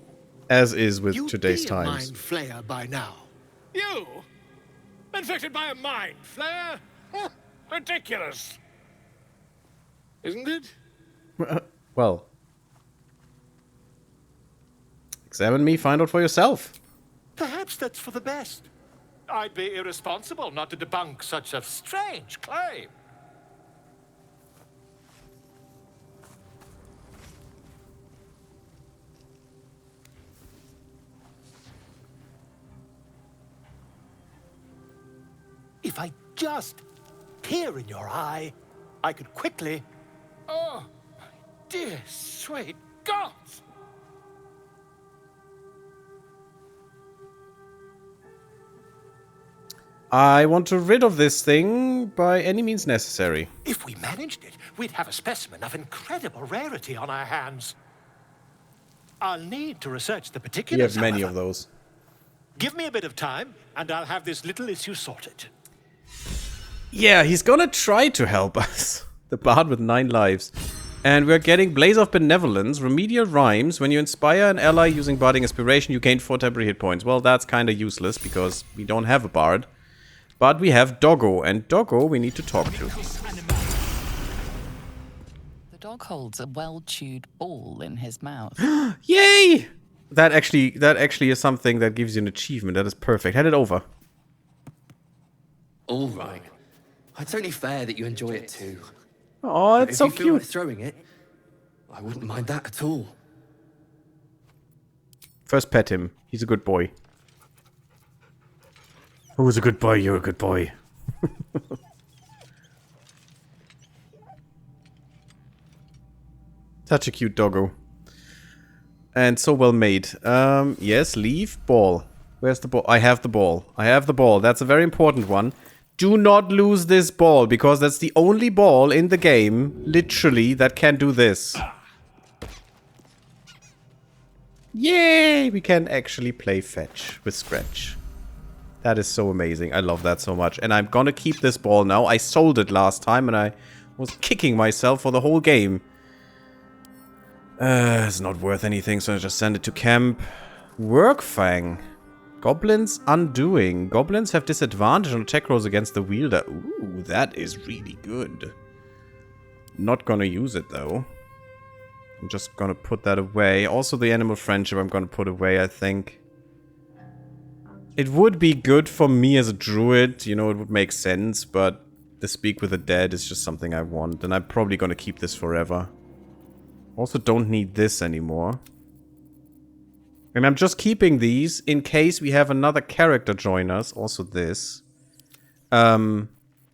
As is with you'd today's be times. a mind flayer by now. You? Infected by a mind flayer? Huh, ridiculous. Isn't it? Well. Examine me, find out for yourself. Perhaps that's for the best. I'd be irresponsible not to debunk such a strange claim. If I just peer in your eye, I could quickly... Oh, my dear, sweet gods! I want to rid of this thing by any means necessary. If we managed it, we'd have a specimen of incredible rarity on our hands. I'll need to research the We particulars, have many however. of those. Give me a bit of time, and I'll have this little issue sorted. Yeah, he's gonna try to help us. The bard with 9 lives. And we're getting Blaze of Benevolence, Remedial Rhymes. When you inspire an ally using Barding Inspiration, you gain 4 temporary hit points. Well, that's kinda useless, because we don't have a bard. But we have Doggo, and Doggo we need to talk to. The dog holds a well-chewed ball in his mouth. Yay! That actually is something that gives you an achievement. That is perfect. Hand it over. All right. It's only fair that you enjoy it too. Oh, it's If so you feel like cute. throwing it, I wouldn't mind that at all. First pet him. He's a good boy. Who's a good boy? You're a good boy. Such a cute doggo. And so well made. Yes, leave. Ball. Where's the ball? I have the ball. I have the ball. That's a very important one. Do not lose this ball, because that's the only ball in the game, literally, that can do this. Yay! We can actually play fetch with Scratch. That is so amazing. I love that so much. And I'm gonna keep this ball now. I sold it last time and I was kicking myself for the whole game. It's not worth anything, so I just send it to camp. Workfang. Goblins Undoing. Goblins have disadvantage on attack rolls against the wielder. Ooh, that is really good. Not gonna use it though. I'm just gonna put that away. Also the animal friendship I'm gonna put away, I think. It would be good for me as a druid, you know, it would make sense, but the Speak with the Dead is just something I want, and I'm probably gonna keep this forever. Also don't need this anymore. And I'm just keeping these in case we have another character join us, also this. And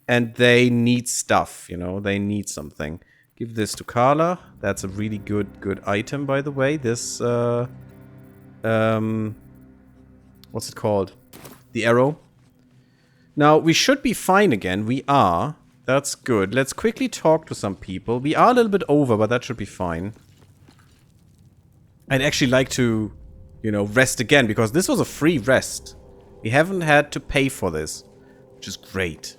they need stuff, you know, they need something. Give this to Carla. That's a really good item, by the way. This, what's it called? The arrow. Now, we should be fine again. We are. That's good. Let's quickly talk to some people. We are a little bit over, but that should be fine. I'd actually like to, you know, rest again, because this was a free rest. We haven't had to pay for this, which is great.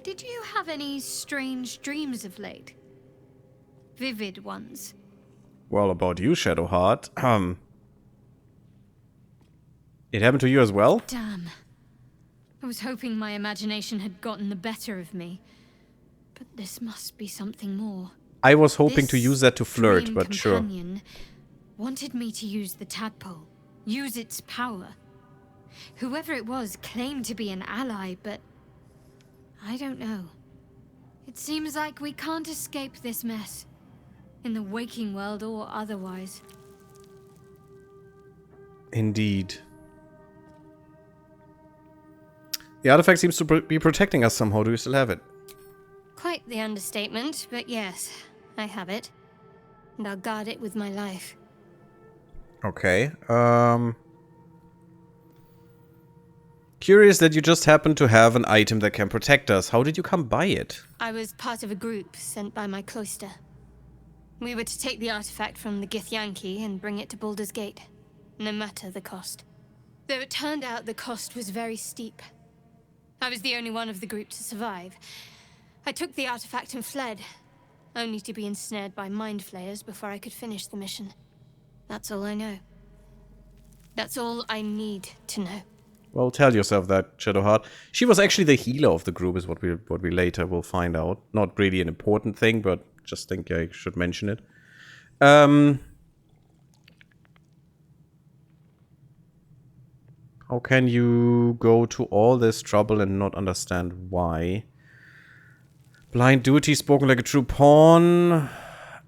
Did you have any strange dreams of late? Vivid ones? Well, about you, Shadowheart. It happened to you as well? Damn. I was hoping my imagination had gotten the better of me. But this must be something more. I was hoping to This use that to flirt, dream but sure. companion wanted me to use the tadpole. Use its power. Whoever it was claimed to be an ally, but... I don't know. It seems like we can't escape this mess. In the waking world or otherwise. Indeed. The artifact seems to be protecting us somehow. Do you still have it? Quite the understatement, but yes, I have it. And I'll guard it with my life. Okay. Curious that you just happen to have an item that can protect us. How did you come by it? I was part of a group sent by my cloister. We were to take the artifact from the Githyanki and bring it to Baldur's Gate, no matter the cost. Though it turned out the cost was very steep. I was the only one of the group to survive. I took the artifact and fled, only to be ensnared by mind flayers before I could finish the mission. That's all I know. That's all I need to know. Well, tell yourself that, Shadowheart. She was actually the healer of the group, is what we later will find out. Not really an important thing, but just think I should mention it. How can you go to all this trouble and not understand why? Blind duty, spoken like a true pawn.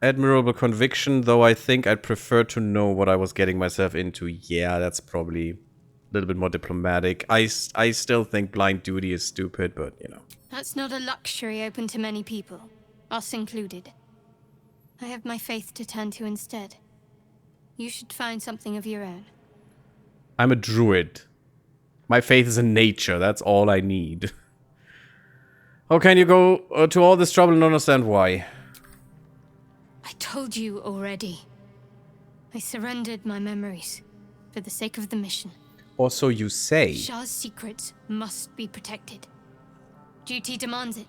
Admirable conviction, though I think I'd prefer to know what I was getting myself into. Yeah, that's probably a little bit more diplomatic. I still think blind duty is stupid, but, you know. That's not a luxury open to many people, us included. I have my faith to turn to instead. You should find something of your own. I'm a druid. My faith is in nature, that's all I need. How can you go to all this trouble and not understand why? I told you already. I surrendered my memories for the sake of the mission. Or so you say. Shah's secrets must be protected. Duty demands it.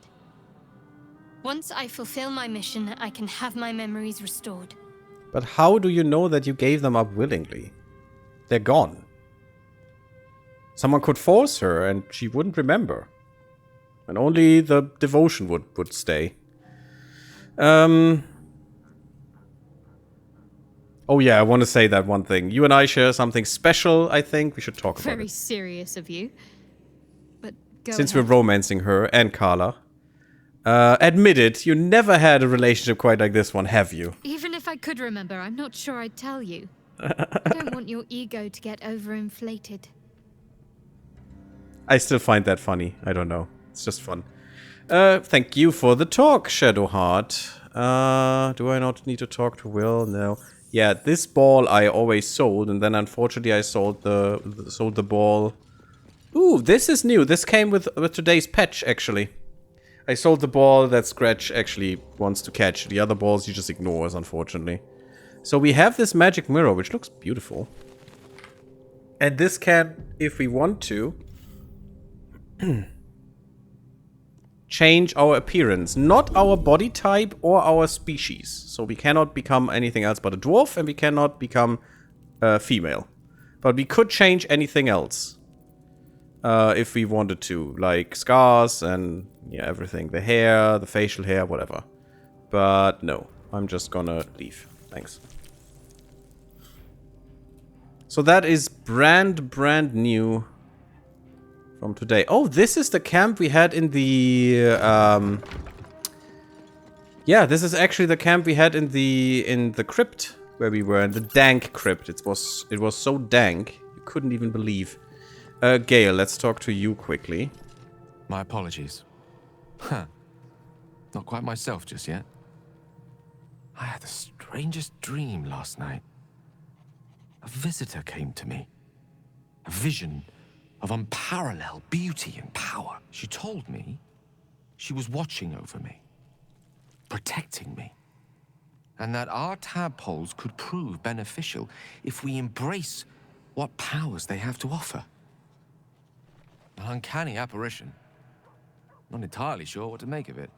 Once I fulfill my mission, I can have my memories restored. But how do you know that you gave them up willingly? They're gone. Someone could force her and she wouldn't remember. And only the devotion would stay. Oh yeah, I want to say that one thing. You and I share something special, I think. We should talk about it. Very serious of you. But go Since ahead. we're romancing her and Carla. Admit it, you never had a relationship quite like this one, have you? Even if I could remember, I'm not sure I'd tell you. I don't want your ego to get overinflated. I still find that funny. I don't know. It's just fun. Thank you for the talk, Shadowheart. Do I not need to talk to Will? No. Yeah, this ball I always sold, and then unfortunately I sold the ball. Ooh, this is new. This came with today's patch, actually. I sold the ball that Scratch actually wants to catch. The other balls he just ignores, unfortunately. So we have this magic mirror, which looks beautiful. And this can, if we want to, change our appearance. Not our body type or our species. So we cannot become anything else but a dwarf, and we cannot become female. But we could change anything else. If we wanted to. Like scars and yeah, everything. The hair, the facial hair, whatever. But no. I'm just gonna leave. Thanks. So that is brand new from today. Oh, this is the camp we had in the yeah, this is actually the camp we had in the crypt where we were, in the dank crypt. It was so dank you couldn't even believe. Gale, let's talk to you quickly. My apologies. Huh. Not quite myself just yet. I had the strangest dream last night. A visitor came to me. A vision of unparalleled beauty and power. She told me she was watching over me, protecting me, and that our tadpoles could prove beneficial if we embrace what powers they have to offer. An uncanny apparition. Not entirely sure what to make of it.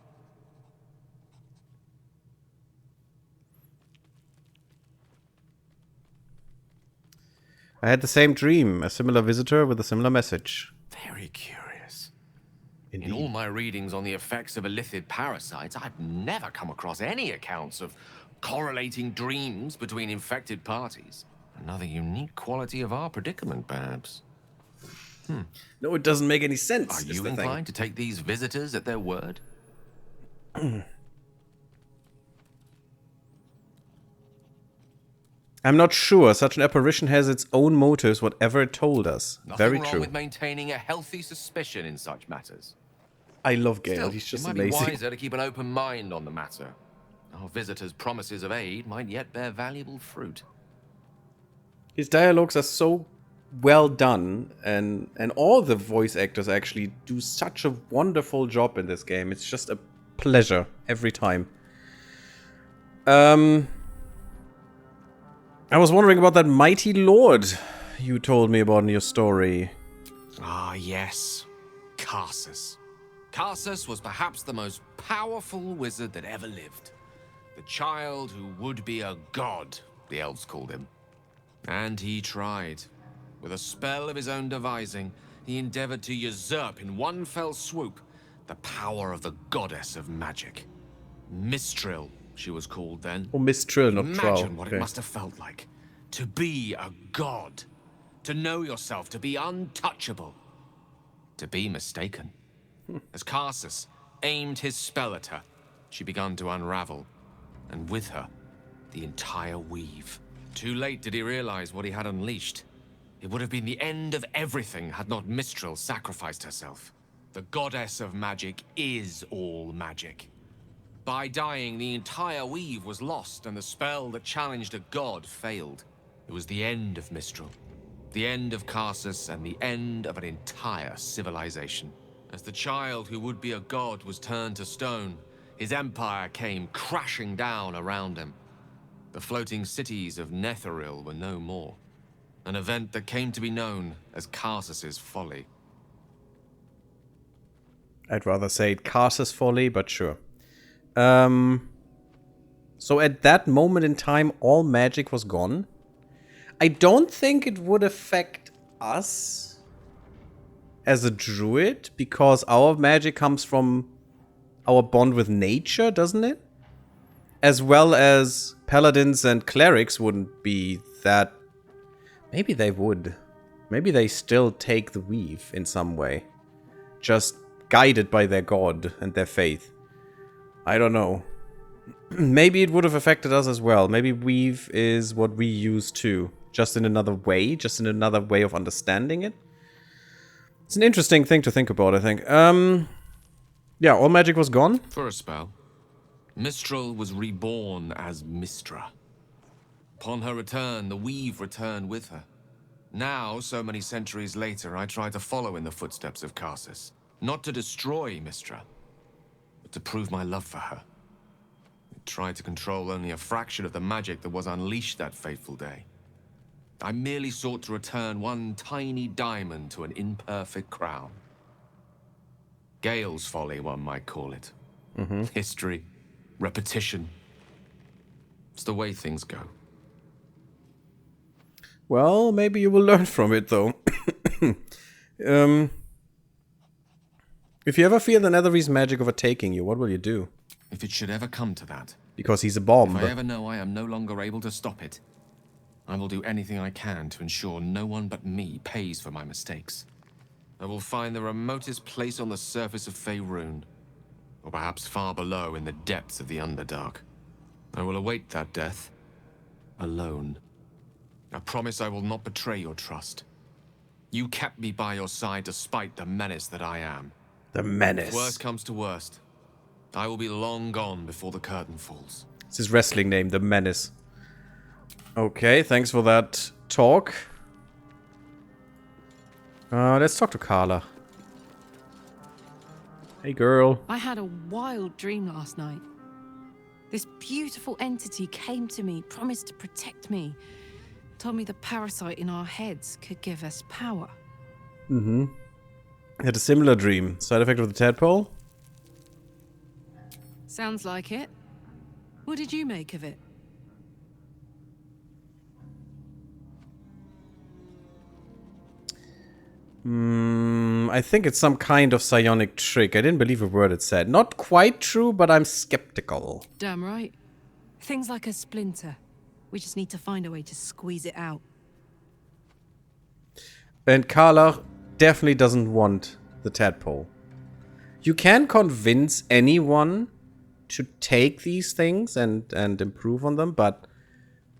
I had the same dream, a similar visitor with a similar message. Very curious. Indeed. In all my readings on the effects of illithid parasites, I've never come across any accounts of correlating dreams between infected parties. Another unique quality of our predicament, perhaps. No, it doesn't make any sense. Are you inclined to take these visitors at their word? I'm not sure. Such an apparition has its own motives, whatever it told us. Nothing Very wrong true. with maintaining a healthy suspicion in such matters. I love Gale. Still, He's just it might amazing. be wiser to keep an open mind on the matter. Our visitors' promises of aid might yet bear valuable fruit. His dialogues are so well done, and all the voice actors actually do such a wonderful job in this game. It's just a pleasure every time. I was wondering about that mighty lord you told me about in your story. Ah, yes. Karsus. Karsus was perhaps the most powerful wizard that ever lived. The child who would be a god, the elves called him. And he tried. With a spell of his own devising, he endeavored to usurp in one fell swoop the power of the goddess of magic. Mistral, she was called then. Oh, Mistral, not Troll. Imagine what it must have felt like. To be a god. To know yourself, to be untouchable. To be mistaken. As Karsus aimed his spell at her, she began to unravel. And with her, the entire weave. Too late did he realize what he had unleashed. It would have been the end of everything had not Mistral sacrificed herself. The goddess of magic is all magic. By dying, the entire weave was lost, and the spell that challenged a god failed. It was the end of Mistral, the end of Karsus, and the end of an entire civilization. As the child who would be a god was turned to stone, his empire came crashing down around him. The floating cities of Netheril were no more. An event that came to be known as Karsus's folly. I'd rather say Karsus' folly, but sure. So at that moment in time, all magic was gone. I don't think it would affect us as a druid, because our magic comes from our bond with nature, doesn't it? As well as paladins and clerics wouldn't be that... Maybe they would. Maybe they still take the weave in some way. Just guided by their god and their faith. I don't know. Maybe it would have affected us as well. Maybe weave is what we use too. Just in another way. Just in another way of understanding it. It's an interesting thing to think about, I think. Yeah, all magic was gone. For a spell, Mistral was reborn as Mistra. Upon her return, the weave returned with her. Now, so many centuries later, I try to follow in the footsteps of Karsus. Not to destroy Mistra, but to prove my love for her. I tried to control only a fraction of the magic that was unleashed that fateful day. I merely sought to return one tiny diamond to an imperfect crown. Gale's folly, one might call it. History, repetition. It's the way things go. Well, maybe you will learn from it, though. If you ever feel the Netherese magic overtaking you, what will you do? If it should ever come to that. Because he's a bomb. If I ever know I am no longer able to stop it, I will do anything I can to ensure no one but me pays for my mistakes. I will find the remotest place on the surface of Faerun, or perhaps far below in the depths of the Underdark. I will await that death, alone. I promise I will not betray your trust. You kept me by your side despite the menace that I am. The menace. If worst comes to worst, I will be long gone before the curtain falls. It's his wrestling name, the Menace. Okay, thanks for that talk. Let's talk to Carla. Hey, girl. I had a wild dream last night. This beautiful entity came to me, promised to protect me. Told me the parasite in our heads could give us power. Mm-hmm. Had a similar dream. Side effect of the tadpole? Sounds like it. What did you make of it? I think it's some kind of psionic trick. I didn't believe a word it said. Not quite true, but I'm skeptical. Damn right. Things like a splinter. We just need to find a way to squeeze it out. And Carla definitely doesn't want the tadpole. You can convince anyone to take these things and improve on them, but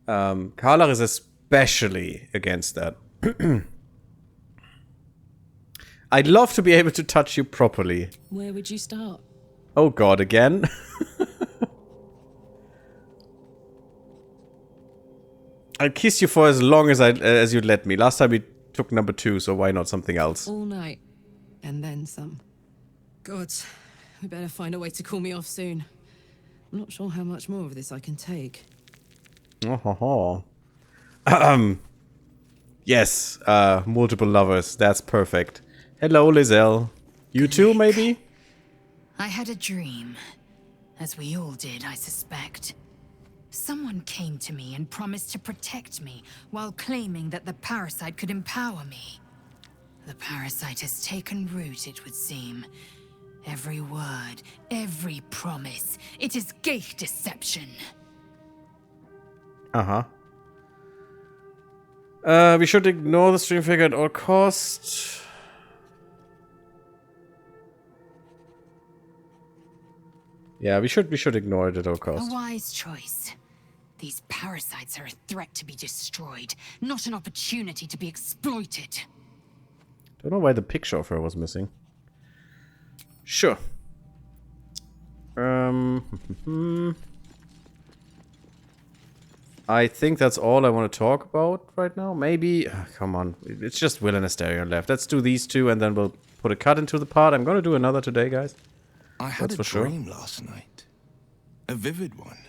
Carla is especially against that. I'd love to be able to touch you properly. Where would you start? Oh god, again? I'll kiss you for as long as you'd let me. Last time we took number 2, so why not something else? All night. And then some. God, we better find a way to cool me off soon. I'm not sure how much more of this I can take. Oh, yes, multiple lovers. That's perfect. Hello, Lizelle. You too, maybe? I had a dream. As we all did, I suspect. Someone came to me and promised to protect me while claiming that the parasite could empower me. The parasite has taken root, it would seem. Every word, every promise, it is gate deception. Uh-huh. We should ignore the stream figure at all costs. Yeah, we should ignore it at all costs. A wise choice. These parasites are a threat to be destroyed, not an opportunity to be exploited. Don't know why the picture of her was missing. Sure. I think that's all I want to talk about right now. Maybe... come on. It's just Will and Asterion left. Let's do these two and then we'll put a cut into the part. I'm going to do another today, guys. I had That's a for dream last night. A vivid one.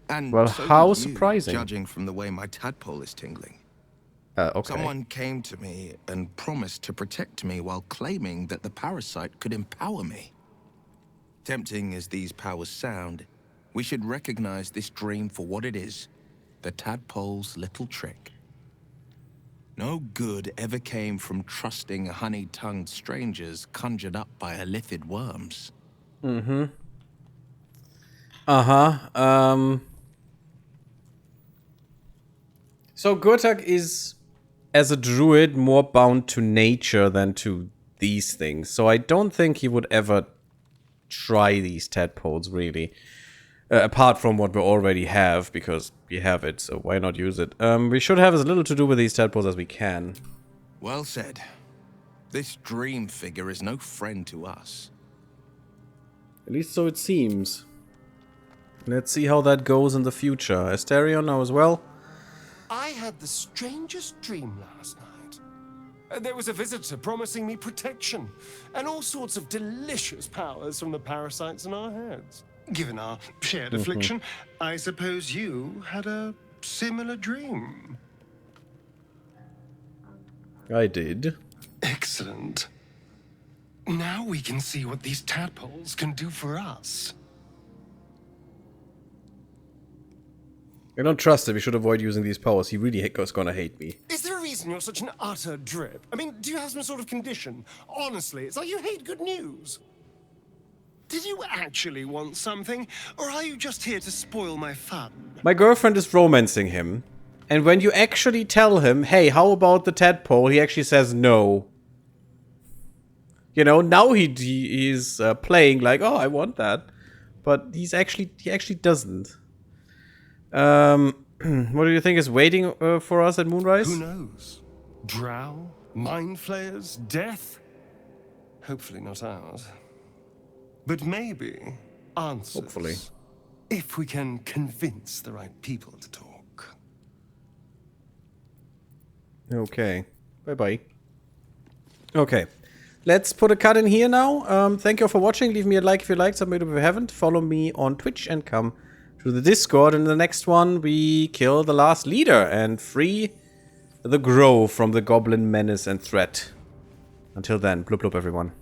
And well, so how did you, surprising. Judging from the way my tadpole is tingling. Okay. Someone came to me and promised to protect me while claiming that the parasite could empower me. Tempting as these powers sound, we should recognize this dream for what it is. The tadpole's little trick. No good ever came from trusting honey-tongued strangers conjured up by elithid worms. Mm-hmm. Uh-huh. So Gurtak is, as a druid, more bound to nature than to these things. So I don't think he would ever try these tadpoles, really. Apart from what we already have, because we have it, so why not use it? We should have as little to do with these tadpoles as we can. Well said. This dream figure is no friend to us. At least so it seems. Let's see how that goes in the future. Asterion now as well. I had the strangest dream last night. There was a visitor promising me protection and all sorts of delicious powers from the parasites in our heads. Given our shared affliction, I suppose you had a similar dream. I did. Excellent. Now we can see what these tadpoles can do for us. I don't trust him. We should avoid using these powers. He really is gonna hate me. Is there a reason you're such an utter drip? I mean, do you have some sort of condition? Honestly, it's like you hate good news. Did you actually want something, or are you just here to spoil my fun? My girlfriend is romancing him. And when you actually tell him, hey, how about the tadpole? He actually says no. You know, now he's playing like, oh, I want that. But he actually doesn't. What do you think is waiting for us at Moonrise? Who knows? Drow? Mind flayers? Death? Hopefully not ours. But maybe answers. Hopefully. If we can convince the right people to talk. Okay. Bye-bye. Okay. Let's put a cut in here now. Thank you all for watching. Leave me a like if you liked, submit if you haven't. Follow me on Twitch and come to the Discord. And in the next one, we kill the last leader and free the Grove from the goblin menace and threat. Until then, blub blub everyone.